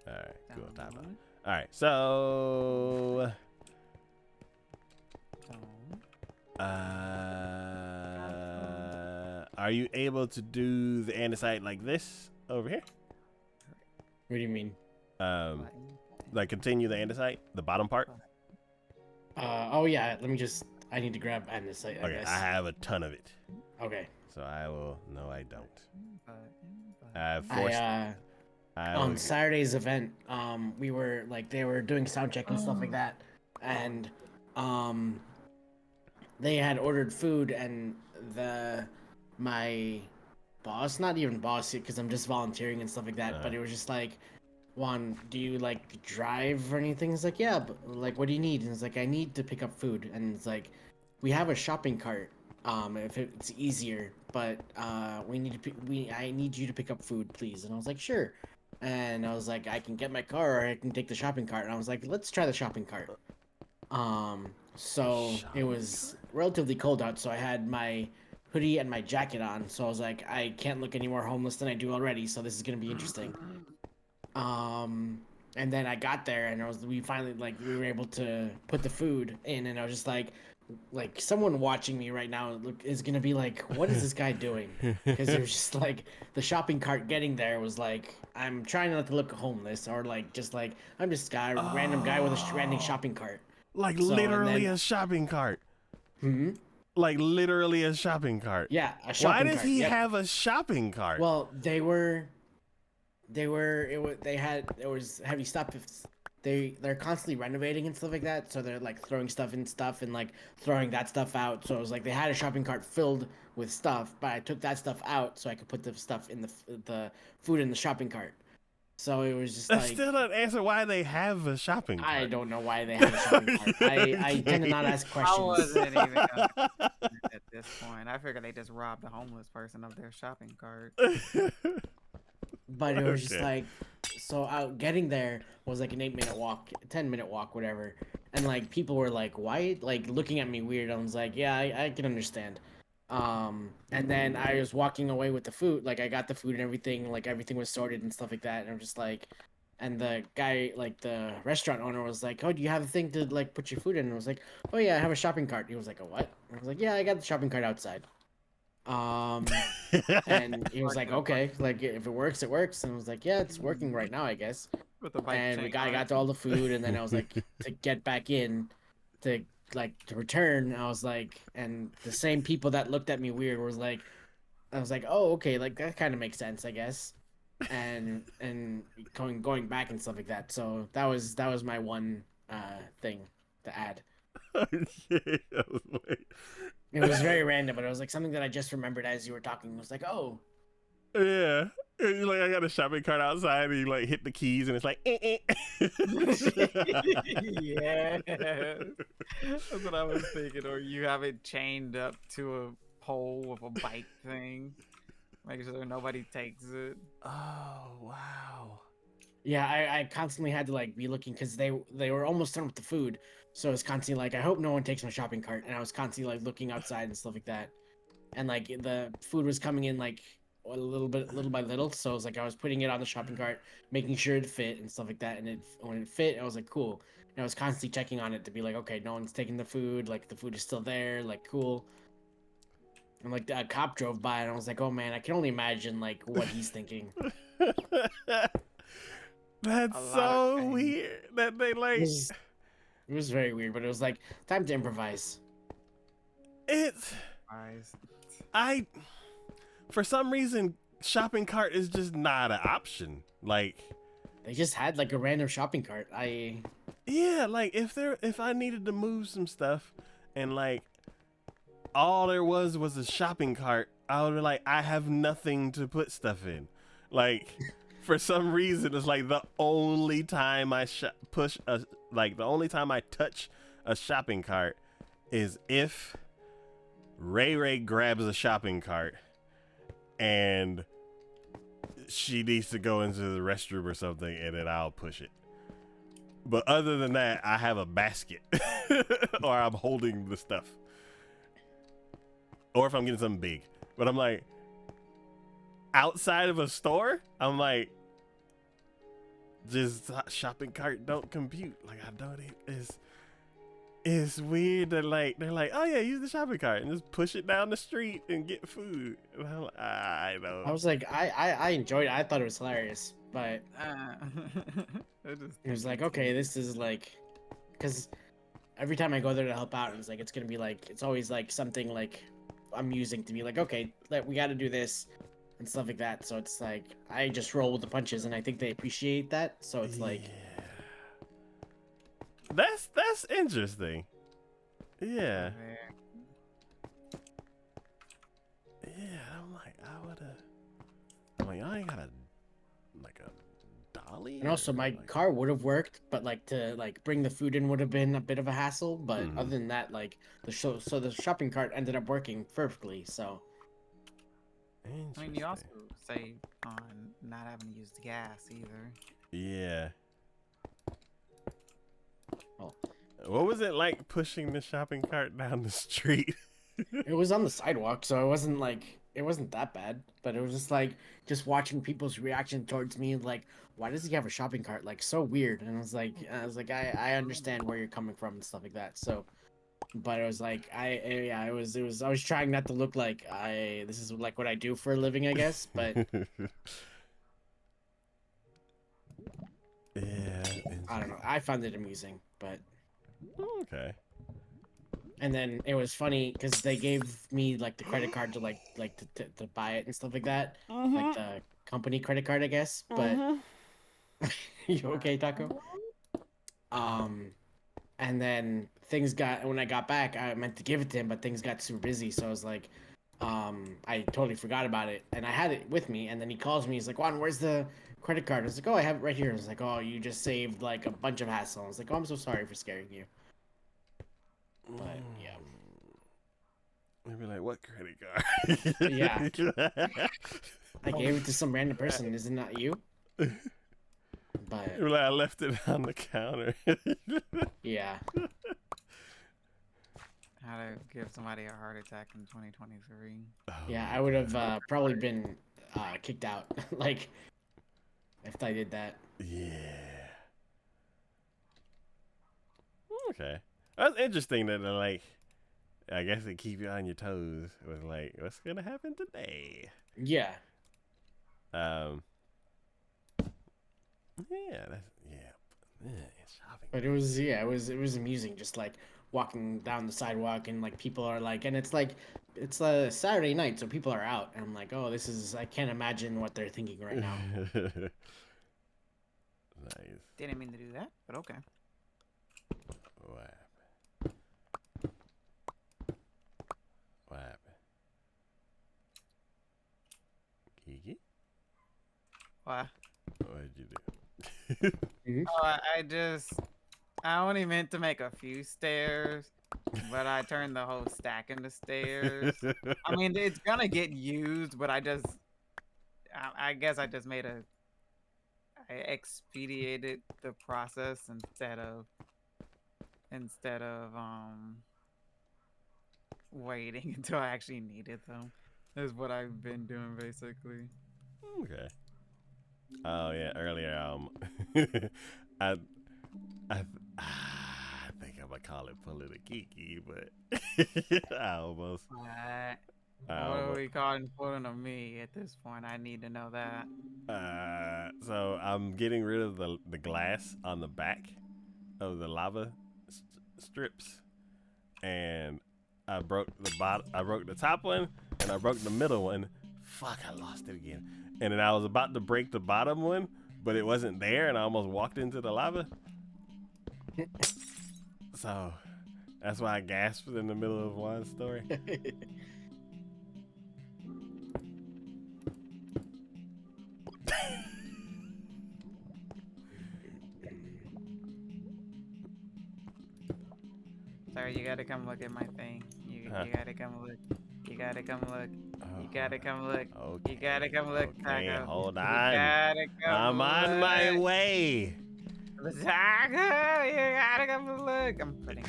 All right, cool. Top it off. Download. All right, so Are you able to do the andesite like this over here? What do you mean? Like continue the andesite, the bottom part. Oh yeah. Let me just. I need to grab andesite. I Okay, guess. I have a ton of it, Okay. so I will. No, I don't. I on Saturday's event, we were like they were doing sound check and stuff like that, and they had ordered food, and my boss, not even boss, because I'm just volunteering and stuff like that, but it was just like, Juan, do you like drive or anything? It's like, yeah, but like, what do you need? And it's like, I need to pick up food, and it's like, we have a shopping cart. If it's easier, but we need to I need you to pick up food, please. And I was like, sure. And I was like, I can get my car or I can take the shopping cart. And I was like, let's try the shopping cart. So it was relatively cold out, so I had my hoodie and my jacket on. So I was like, I can't look any more homeless than I do already. So this is gonna be interesting. And then I got there, and we finally we were able to put the food in, and I was just like someone watching me right now is gonna be like, what is this guy doing? Because it was just like the shopping cart getting there was like, I'm trying not to look homeless, or like just like I'm just a random guy with a random shopping cart. Like So, literally a shopping cart. Hmm. Like literally a shopping cart. Yeah, a shopping Why cart. does he Yep. have a shopping cart? Well, there was heavy stuff. They're constantly renovating and stuff like that, so they're like throwing stuff in stuff and like throwing that stuff out. So it was like they had a shopping cart filled with stuff, but I took that stuff out so I could put the stuff in the food in the shopping cart. So it was just That like, still doesn't answer why they have a shopping cart. I don't know why they have a shopping cart. I tend to not ask I questions. wasn't even gonna at this point. I figured they just robbed a homeless person of their shopping cart. But it was just Okay. like, so out getting there was like an 8-minute walk, 10-minute walk, whatever. And like people were like, why, like looking at me weird. I was like, yeah, I can understand. And then I was walking away with the food, like I got the food and everything, like everything was sorted and stuff like that. And I'm just like, and the guy, like the restaurant owner was like, oh, do you have a thing to like put your food in? And I was like, oh yeah, I have a shopping cart. He was like, a what? And I was like, yeah, I got the shopping cart outside. And he was like, okay, like if it works, it works. And I was like, yeah, it's working right now, I guess. With the bike And chain I on got it. to all the food, and then I was like, to get back in, to return. I was like, and the same people that looked at me weird was like, I was like, oh, okay, like that kind of makes sense, I guess. And going back and stuff like that. So that was my one thing to add. Okay, I was like, It was very random, but it was like something that I just remembered as you were talking. It was like, oh, yeah. And you're like, I got a shopping cart outside, and you like hit the keys, and it's like, Yeah, that's what I was thinking. Or you have it chained up to a pole with a bike thing, make sure nobody takes it. Oh wow. yeah, I constantly had to like be looking because they were almost done with the food, so I was constantly like, I hope no one takes my shopping cart, and I was constantly like looking outside and stuff like that, and like the food was coming in like a little by little, so I was like, I was putting it on the shopping cart, making sure it fit and stuff like that, and when it fit, I was like, cool, and I was constantly checking on it to be like, okay, no one's taking the food, like the food is still there, like cool. And like a cop drove by, and I was like, oh man, I can only imagine like what he's thinking. That's A lot so of things. weird that they like It was very weird, but it was like time to improvise. it's. Guys. I, for some reason, shopping cart is just not an option. Like, They just had like a random shopping cart. yeah, like if I needed to move some stuff, and like all there was a shopping cart, I would be like, I have nothing to put stuff in. Like, for some reason, it's like the only time I the only time I touch a shopping cart is if Ray grabs a shopping cart and she needs to go into the restroom or something, and then I'll push it. But other than that, I have a basket or I'm holding the stuff. Or if I'm getting something big. But I'm like, outside of a store, I'm like, just shopping cart don't compute. Like, I don't, it's weird that they're like, oh yeah, use the shopping cart and just push it down the street and get food. And I'm like, I know. I was like, I enjoyed it. I thought it was hilarious, but I just it was think like, it's okay, this is like, because every time I go there to help out, it's like it's gonna be like it's always like something like amusing to me. Like, okay, we got to do this and stuff like that. So it's like I just roll with the punches, and I think they appreciate that. So it's like, Yeah. That's interesting. Yeah. there. Yeah, I'm like, I would've. I'm like, I ain't got a dolly. and also or, my like- car would have worked, but like to like bring the food in would have been a bit of a hassle. But Mhm. other than that, like so the shopping cart ended up working perfectly. So I mean, you also save on not having to use the gas either. Yeah. Oh. What was it like pushing the shopping cart down the street? it was on the sidewalk, so it wasn't that bad. But it was just like just watching people's reaction towards me, like, why does he have a shopping cart? Like, so weird. And I was like, I understand where you're coming from and stuff like that. So, but it was like I was trying not to look like this is like what I do for a living, I guess. But Yeah. I don't know. I found it amusing, but. Okay. And then it was funny because they gave me like the credit card to to buy it and stuff like that, like the company credit card, I guess. But you okay, Taco? And then when I got back, I meant to give it to him, but things got super busy, so I was like, I totally forgot about it, and I had it with me. And then he calls me, he's like, Juan, where's the credit card? I was like, oh, I have it right here. I was like, oh, you just saved like a bunch of hassle. I was like, oh, I'm so sorry for scaring you. But yeah. They'd be like, what credit card? Yeah. I gave it to some random person. Isn't that you? But They'd be like, I left it on the counter. yeah, How to give somebody a heart attack in 2023. Oh, yeah, I would have probably been kicked out, like if I did that. Yeah. Okay. That's interesting that they're like, I guess they keep you on your toes with like, what's gonna happen today? Yeah, Yeah, it's shopping. but it was amusing, just like walking down the sidewalk and like people are like, and it's a Saturday night, so people are out, and I'm like, oh, I can't imagine what they're thinking right now. Nice. Didn't mean to do that, but okay. What happened? What happened? Kiki? What? What did you do? Oh, I only meant to make a few stairs, but I turned the whole stack into stairs. I mean, it's gonna get used, but I guess I just I expedited the process instead of waiting until I actually needed them. Is what I've been doing basically. Okay. Oh yeah, earlier I think I'm gonna call it pulling a Kiki, but I almost. What? I What are almost we calling pulling of me at this point? I need to know that. so I'm getting rid of the glass on the back of the lava strips, and I broke the top one, and I broke the middle one. Fuck, I lost it again. And then I was about to break the bottom one, but it wasn't there, and I almost walked into the lava. So that's why I gasped in the middle of Juan's story. Sorry, you gotta come look at my thing. Huh. You gotta come look. You gotta come look. Oh, You gotta come look. okay. You gotta come look, Okay, Taco. hold You on. gotta come I'm on my look. way. Taco, you gotta come look. I'm putting.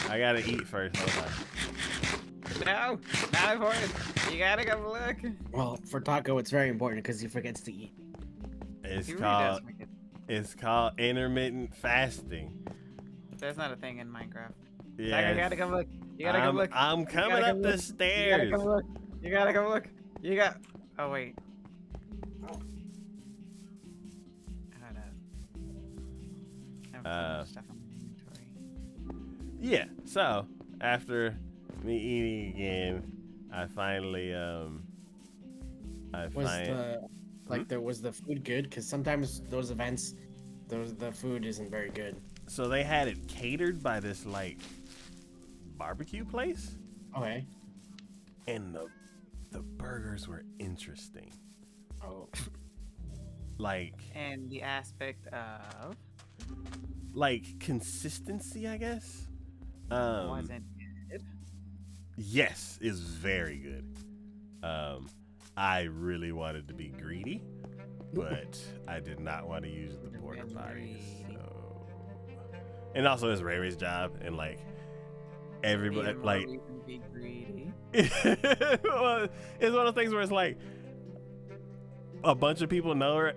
I gotta eat first. Hold on. No, not important. You gotta come look. Well, for Taco, it's very important because he forgets to eat. It's He really does called make it. it's called intermittent fasting. There's not a thing in Minecraft. Tiger, Yeah. you gotta come look. You gotta come look. I'm You coming gotta up come the look. You gotta stairs. come look. You gotta come look. You got. Oh wait. Hold up. I have so much stuff in my inventory. Yeah. So after me eating again, I finally Was the food good? Because sometimes those events, the food isn't very good. So they had it catered by this like barbecue place, Okay. and the burgers were interesting. Oh. Like And the aspect of consistency, I guess. wasn't good. Yes, is very good. I really wanted to be greedy, but I did not want to use the porta potties. So, and also it's Ray Ray's job, and like everybody, Even more like reason to be greedy. well, it's one of those things where it's like a bunch of people know Ray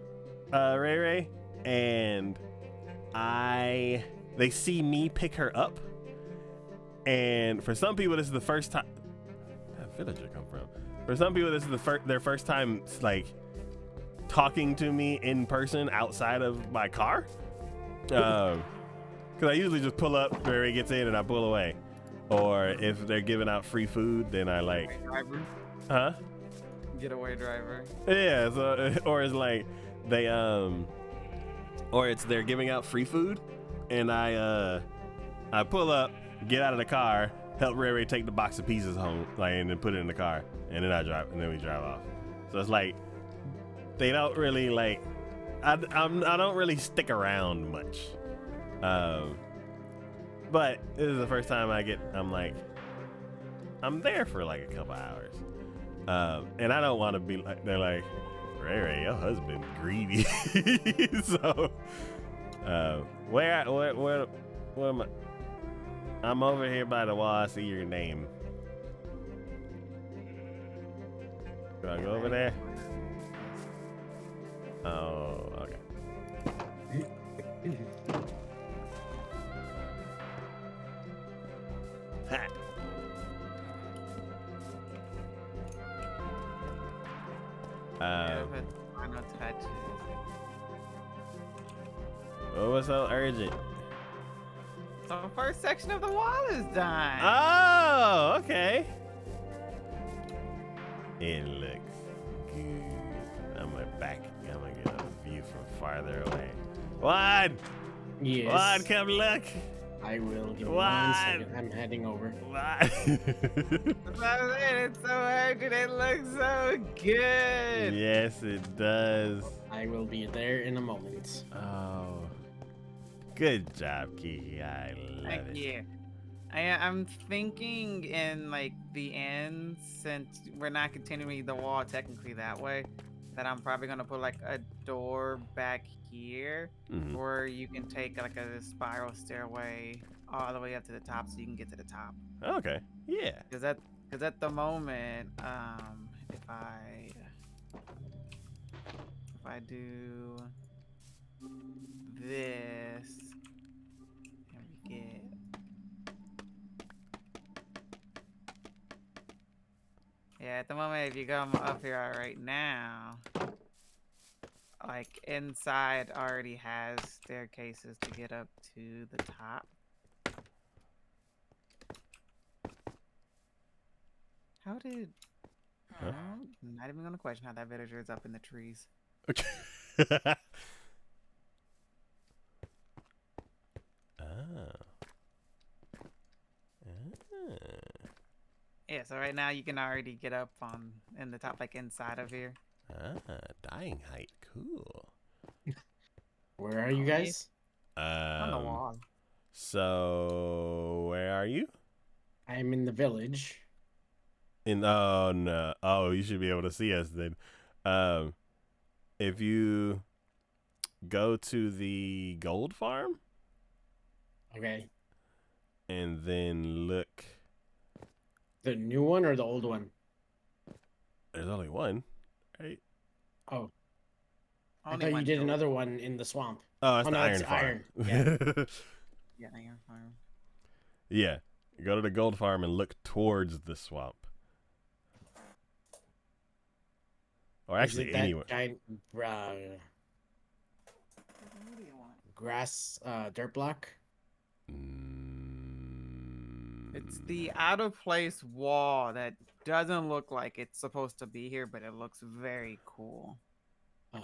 Ray, and they see me pick her up, and for some people this is the first time. That villager come from? For some people this is their first time like talking to me in person outside of my car, because I usually just pull up, Ray Ray gets in, and I pull away. Or if they're giving out free food, then I like, Driver. huh? Getaway driver. Yeah, so, or it's like they or it's they're giving out free food, and I pull up, get out of the car, help Ray Ray take the box of pizzas home, like, and then put it in the car, and then we drive off. So it's like they don't really like, I don't really stick around much, but this is the first time I'm there for like a couple hours. And I don't want to be like, they're like, Ray Ray, your husband greedy. So, where am I? I'm over here by the wall. I see your name. Do I go over there? Oh, okay. Ha. But final touches. What was so urgent? So the first section of the wall is done. Oh, okay. It looks good. I'm gonna get a view from farther away. Juan! Yes. Juan, come look! I will. Give me What? 1 second. I'm heading over. Juan! That's what I'm saying, it's so urgent. It looks so good. Yes, it does. I will be there in a moment. Oh. Good job, Kiki. I love Thank it. you. I'm thinking in like the end, since we're not continuing the wall technically that way, that I'm probably gonna put like a door back here, Mhm. where you can take like a spiral stairway all the way up to the top, so you can get to the top. Okay. Yeah. Because at the moment, if I do this, and we get. Yeah, at the moment, if you come up here right now, like inside already has staircases to get up to the top. How did? Huh? I'm not even gonna question how that villager is up in the trees. Okay. Oh. Yeah, so right now you can already get up in the top, like inside of here. Dying height. Cool. Where are you guys? On the wall. So where are you? I'm in the village. Oh no. Oh, you should be able to see us then. If you go to the gold farm Okay. and then look, The new one or the old one? there's only one, right? Oh, I Only thought you one did door. another one in the swamp. Oh, it's Oh, the no, iron it's farm. iron. Yeah. Yeah, iron farm. Yeah, go to the gold farm and look towards the swamp. Or Is actually, it that anywhere. giant What do you want? grass dirt block? It's the out of place wall that doesn't look like it's supposed to be here, but it looks very cool. Uh,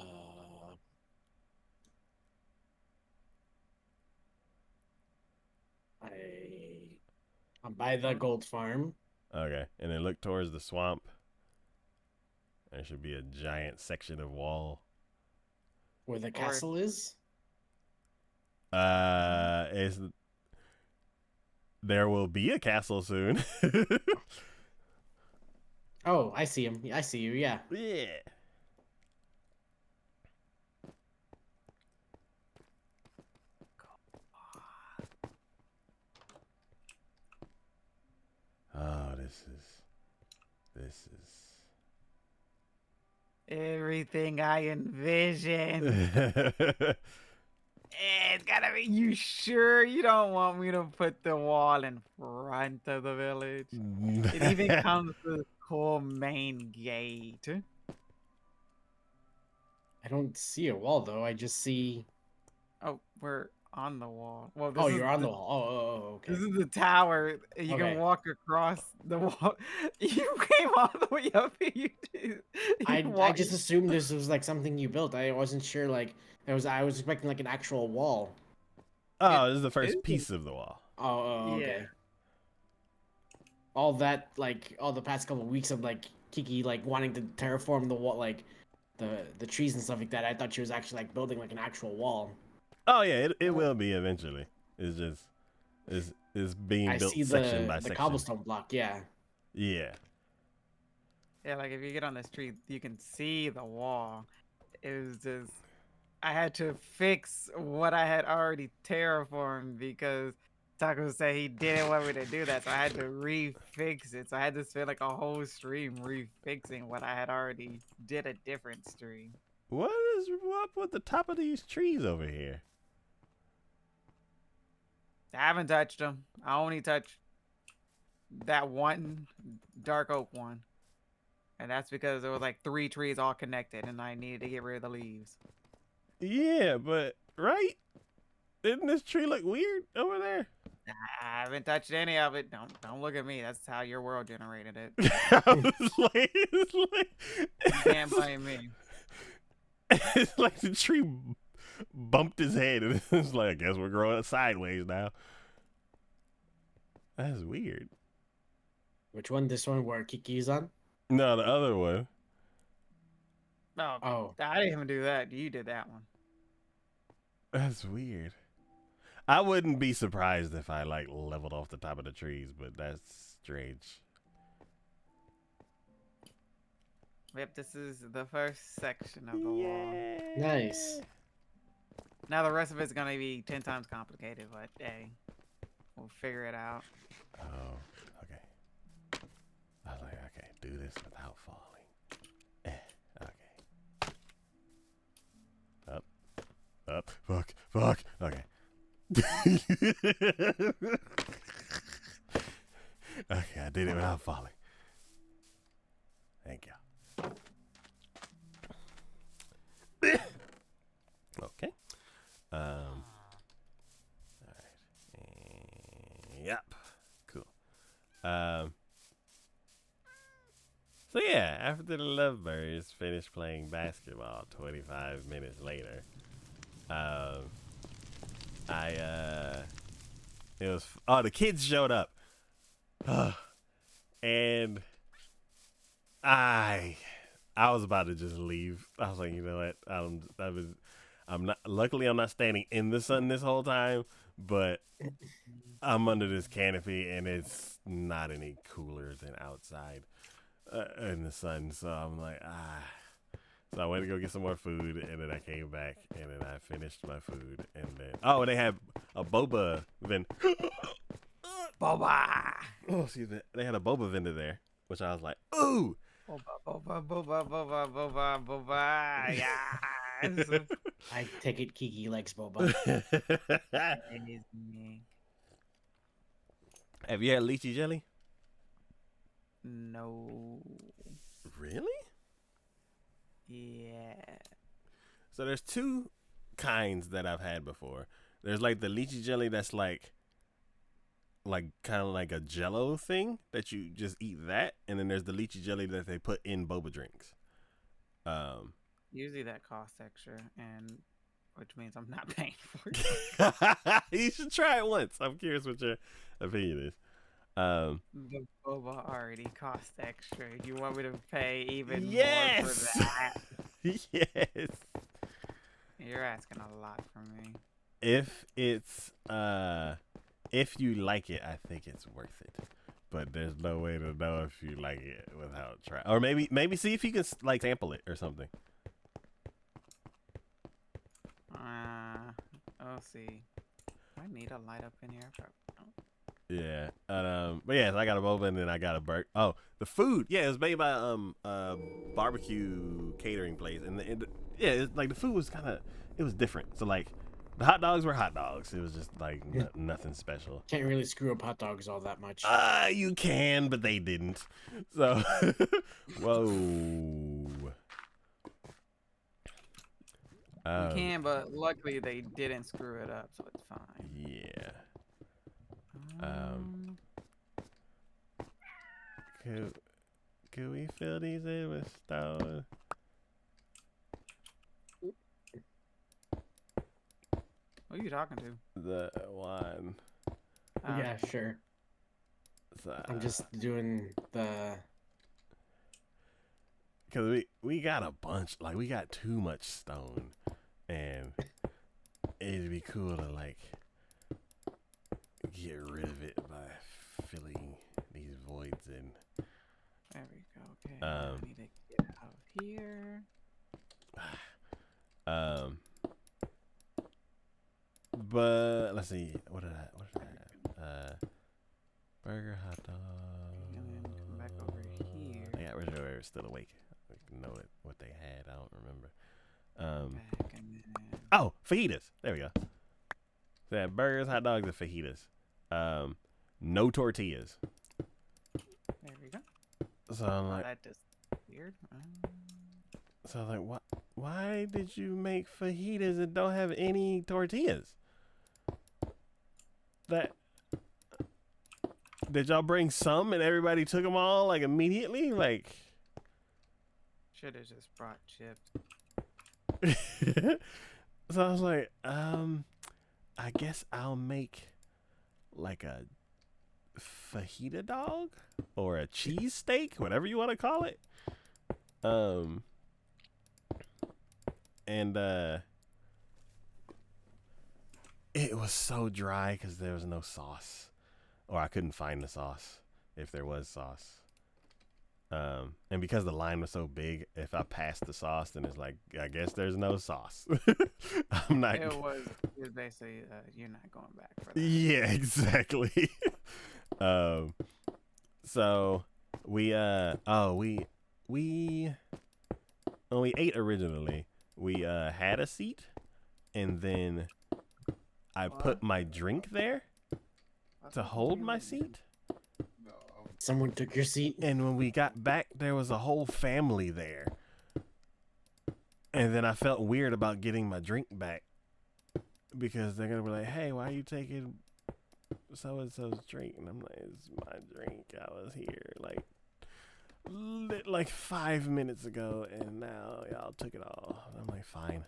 I'm by the gold farm. Okay, and then look towards the swamp. There should be a giant section of wall. Where the castle is? Is there will be a castle soon. Oh, I see him. I see you, yeah. Yeah. Oh, this is Everything I envisioned. It's gotta be. You sure you don't want me to put the wall in front of the village? It even comes with a cool main gate. I don't see a wall though. I just see. Oh, we're on the wall. Well, Oh, is you're on the the wall. Oh, okay. This is the tower. You Okay. can walk across the wall. You came all the way up here. You did. I just assumed this was like something you built. I wasn't sure. Like I was expecting like an actual wall. Oh, this is the first is. piece of the wall. Oh, okay. Yeah. All that like all the past couple of weeks of like Kiki like wanting to terraform the wall, like the trees and stuff like that. I thought she was actually like building like an actual wall. Oh yeah, it will be eventually. It's just is being I built see section by the section. cobblestone block. Yeah. Yeah. Yeah, like if you get on the street, you can see the wall. It was just, I had to fix what I had already terraformed because Taco said he didn't want me to do that, so I had to refix it. So I had to spend like a whole stream refixing what I had already did a different stream. What is up with the top of these trees over here? I haven't touched them. I only touched that one dark oak one. And that's because there was like 3 trees all connected and I needed to get rid of the leaves. Yeah, but right? Didn't this tree look weird over there? I haven't touched any of it. Don't look at me. That's how your world generated it. You can't blame me. It's like the tree bumped his head and it's like, I guess we're growing sideways now. That's weird. Which one? This one where Kiki's on? No, the other one. No, Oh. I didn't even do that. You did that one. That's weird. I wouldn't be surprised if I like leveled off the top of the trees, but that's strange. Yep, this is the first section of the wall. Nice. Now the rest of it's gonna be 10 times complicated, but hey, we'll figure it out. Oh, okay. I was like, okay, do this without falling. Okay. Up. Fuck. Okay. Okay, I did it without falling. Thank you. Okay. All right. Yep. Cool. So yeah, after the Lovebirds finished playing basketball 25 minutes later, the kids showed up. And I was about to just leave. I was like, you know what? I'm not. Luckily, I'm not standing in the sun this whole time, but I'm under this canopy, and it's not any cooler than outside in the sun. So I'm like, So I went to go get some more food, and then I came back, and then I finished my food, and then they had a boba vendor. Boba! Oh, excuse me. They had a boba vendor there, which I was like, ooh. Boba, boba, boba, boba, boba, boba, yeah. Yes. I take it Kiki likes boba. Amazing. Have you had lychee jelly? No. Really? Yeah. So there's two kinds that I've had before. There's like the lychee jelly that's like kind of like a jello thing that you just eat that, and then there's the lychee jelly that they put in boba drinks. Usually that costs extra, and which means I'm not paying for it. You should try it once. I'm curious what your opinion is. The boba already costs extra. You want me to pay even more Yes. for that? Yes. You're asking a lot from me. If it's if you like it, I think it's worth it. But there's no way to know if you like it without trying. Or maybe see if you can like sample it or something. Oh, see. I need a light up in here. Yeah. But yeah, so I got a boba and then I got a burger. Oh, the food. Yeah, it was made by barbecue catering place, and yeah, it's like the food was it was different. So like, the hot dogs were hot dogs. It was just like nothing special. Can't really screw up hot dogs all that much. You can, but they didn't. So, whoa. You can, but luckily they didn't screw it up, so it's fine. Yeah. Could we fill these in with stone? Who are you talking to? The one. Yeah, sure. So, I'm just doing the. Cause we got a bunch, like we got too much stone, and it'd be cool to like get rid of it by filling these voids in. There we go. Okay. I need to get out here. But let's see. What did I have? Burger, hot dog. And then come back over here. Yeah, we're still awake. I know what they had. I don't remember. Back and then. Oh, fajitas. There we go. So they had burgers, hot dogs, and fajitas. No tortillas. There we go. So I'm Oh, like, that just weird. so I'm like, what? Why did you make fajitas and don't have any tortillas? Did y'all bring some and everybody took them all like immediately? Like, Should have just brought chips. so I was like, I guess I'll make like a fajita dog or a cheese steak, whatever you want to call it. And it was so dry because there was no sauce, or I couldn't find the sauce if there was sauce. And because the line was so big, if I passed the sauce, then it's like, I guess there's no sauce. I'm not. It was basically you're not going back for that. Yeah, exactly. So we when we ate originally, we had a seat, and then I put my drink there to hold my seat. Someone took your seat. And when we got back, there was a whole family there. And then I felt weird about getting my drink back, because they're gonna be like, "Hey, why are you taking so and so's drink?" And I'm like, "It's my drink. I was here like 5 minutes ago, and now y'all took it all." And I'm like, "Fine."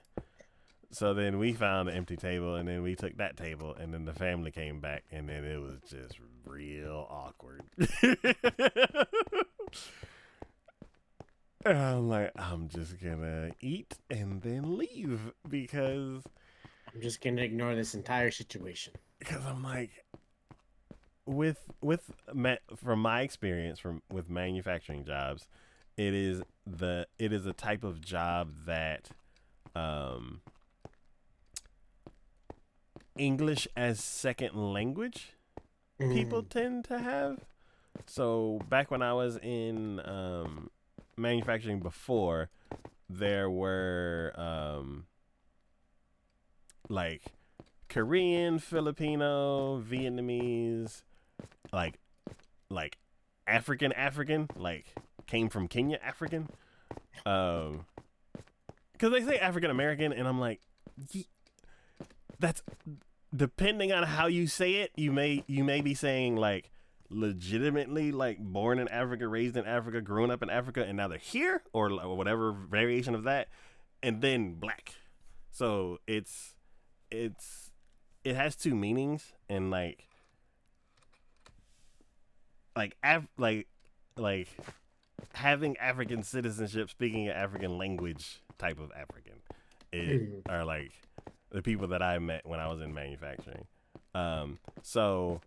So then we found an empty table, and then we took that table, and then the family came back, and then it was just real awkward. And I'm like, I'm just gonna eat and then leave, because I'm just gonna ignore this entire situation. I'm like, from my experience with manufacturing jobs, it is a type of job that English as second language people tend to have. So back when I was in manufacturing before, there were like Korean, Filipino, Vietnamese, like African, like came from Kenya African. Because they say African American, and I'm like, that's depending on how you say it. You may be saying like legitimately like born in Africa, raised in Africa, grown up in Africa, and now they're here, or whatever variation of that, and then black. So it has two meanings, and like having African citizenship, speaking an African language type of African, are like the people that I met when I was in manufacturing. So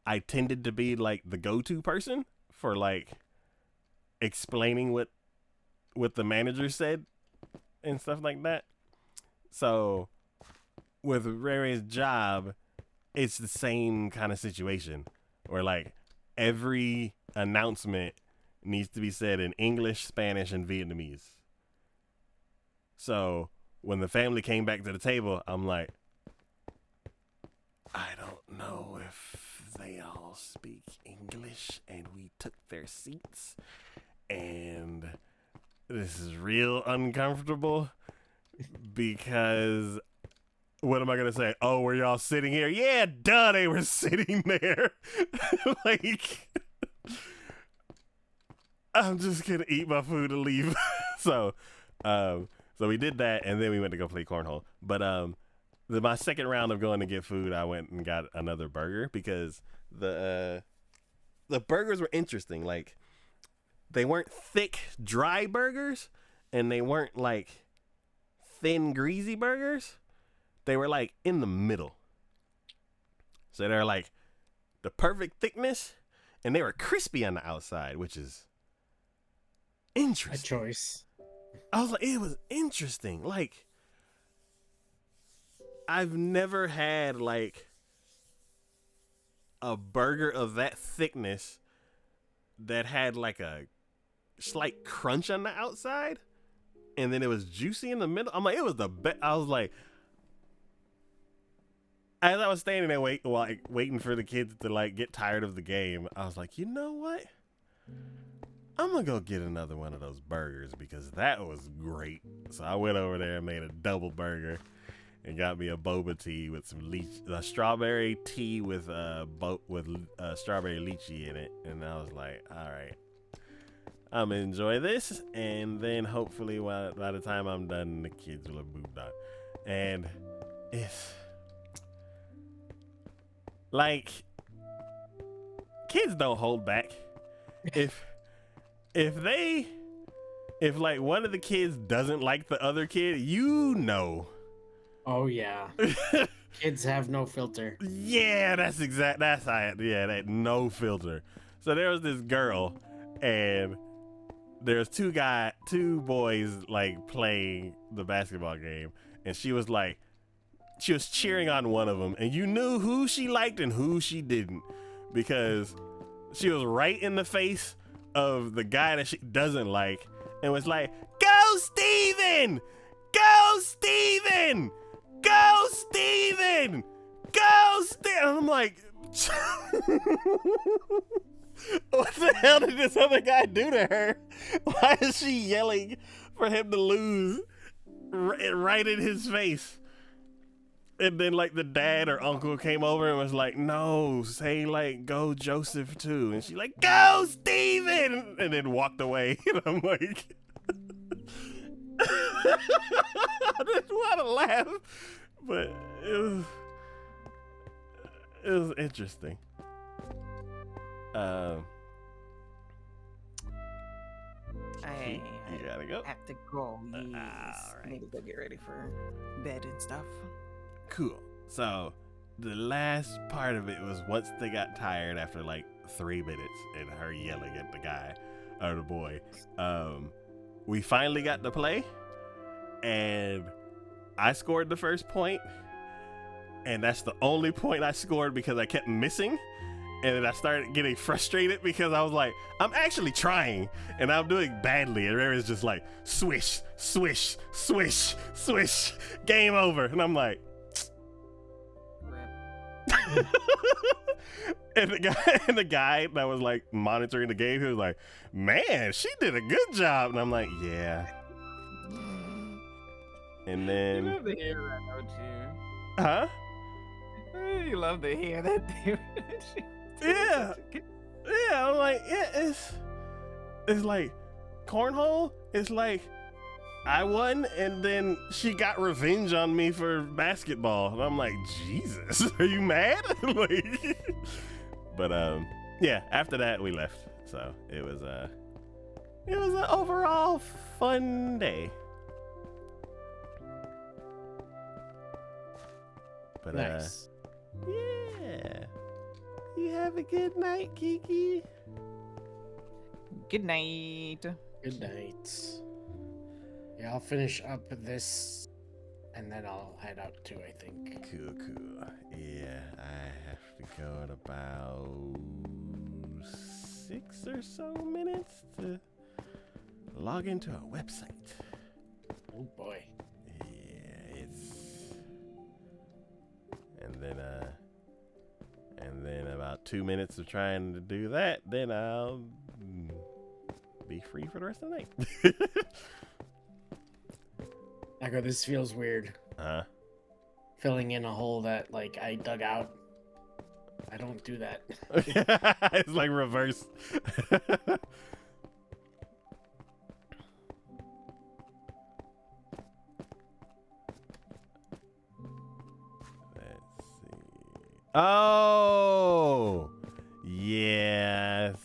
I tended to be like the go-to person for like explaining what the manager said and stuff like that. So with Rare's job, it's the same kind of situation where like every announcement needs to be said in English, Spanish, and Vietnamese. So when the family came back to the table, I'm like, I don't know if they all speak English, and we took their seats, and this is real uncomfortable because what am I gonna say? Oh, were y'all sitting here? Yeah, duh, they were sitting there. Like, I'm just gonna eat my food and leave. So we did that, and then we went to go play cornhole. But my second round of going to get food, I went and got another burger because the burgers were interesting. Like, they weren't thick, dry burgers, and they weren't like thin, greasy burgers. They were like in the middle. So they're like the perfect thickness, and they were crispy on the outside, which is interesting. A choice. I was like, it was interesting. Like, I've never had like a burger of that thickness that had like a slight crunch on the outside, and then it was juicy in the middle. I'm like, it was the best. I was like, as I was standing there waiting for the kids to like get tired of the game, I was like, you know what? I'm gonna go get another one of those burgers because that was great. So I went over there and made a double burger and got me a boba tea with some strawberry tea with strawberry lychee in it. And I was like, all right, I'm gonna enjoy this, and then hopefully by the time I'm done, the kids will have moved on. And it's like, kids don't hold back. If like one of the kids doesn't like the other kid, you know. Oh yeah. Kids have no filter. Yeah, that's that no filter. So there was this girl, and there's two boys like playing the basketball game, and she was cheering on one of them, and you knew who she liked and who she didn't, because she was right in the face of the guy that she doesn't like, and was like, "Go Steven! Go Steven! Go Steven! Go Steven!" I'm like, what the hell did this other guy do to her? Why is she yelling for him to lose right in his face? And then like the dad or uncle came over and was like, "No, say like go Joseph too." And she like, "Go Steven!" And then walked away. And I'm like, I just want to laugh, but it was interesting. You gotta go. Have to go. Yes. All right. Need to go get ready for bed and stuff. Cool. So the last part of it was once they got tired after like 3 minutes and her yelling at the guy or the boy, we finally got to play, and I scored the first point, and that's the only point I scored because I kept missing, And then I started getting frustrated because I was like, I'm actually trying and I'm doing badly. And Rari's just like, swish, swish, swish, swish, game over. And I'm like, Rip. and the guy that was like monitoring the game, he was like, man, she did a good job. And I'm like, yeah. And You then, love to hear that, don't you? huh? You love to hear that, dude. Yeah. Yeah, I'm like, yeah, it's like cornhole. It's like I won, and then she got revenge on me for basketball, and I'm like, Jesus, are you mad? Like, but yeah. After that, we left. So it was an overall fun day. But Nice. yeah. You have a good night, Kiki. Good night. Good night. Yeah, I'll finish up this, and then I'll head out too, I think. Cool. Yeah, I have to go in about 6 or so minutes to log into a website. Oh boy. Yeah, and then about 2 minutes of trying to do that, then I'll be free for the rest of the night. Echo, this feels weird. Filling in a hole that like I dug out. I don't do that. It's like reverse. Let's see. Oh, yes.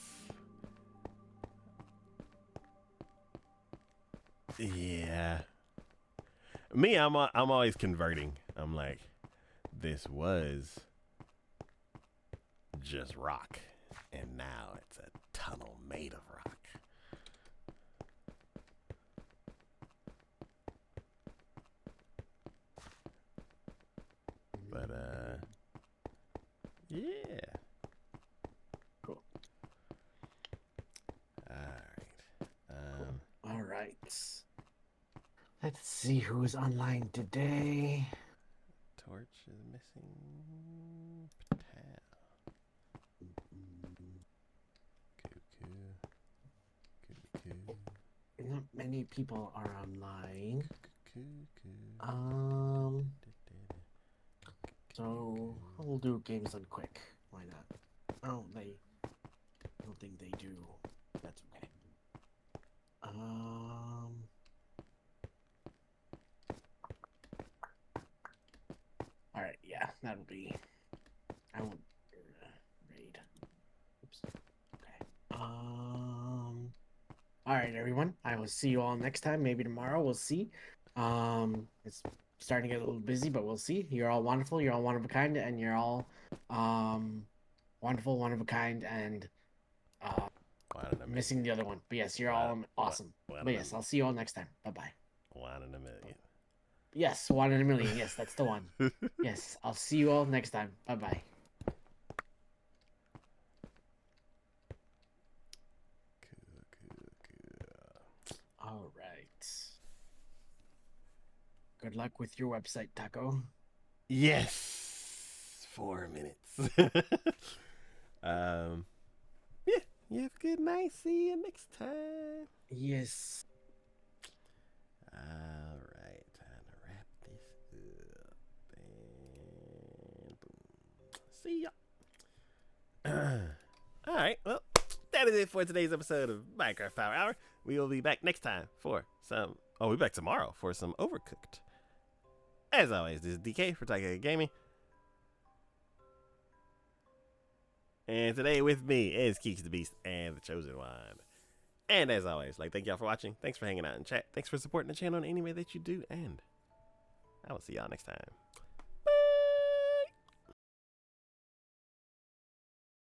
Yeah. Me, I'm always converting. I'm like, this was just rock, and now it's a tunnel made of rock. But yeah. Cool. All right. All right. Let's see who's online today. Torch is missing. Patel. Cuckoo. Not many people are online. Cuckoo. So we'll do games done quick. Why not? I don't think they do. That's okay. All right, yeah, that'll be. I won't raid. Oops. Okay. All right, everyone. I will see you all next time. Maybe tomorrow. We'll see. It's starting to get a little busy, but we'll see. You're all wonderful. You're all one of a kind, and you're all wonderful, one of a kind, and missing the other one. But yes, you're all awesome. But yes, I'll see you all next time. Bye bye. 1 in a million. Yes, 1 in a million. Yes, that's the one. Yes, I'll see you all next time. Bye bye. Cool. All right. Good luck with your website, Taco. Yes. 4 minutes. Yeah. You have a good night. See you next time. Yes. All right. Time to wrap this up. And boom. See ya. All right. Well, that is it for today's episode of Minecraft Power Hour. We will be back next time for some. Oh, we'll be back tomorrow for some Overcooked. As always, this is DK for Taika Gaming. And today with me is Keeks the Beast and the Chosen One. And as always, thank y'all for watching. Thanks for hanging out in chat. Thanks for supporting the channel in any way that you do. And I will see y'all next time.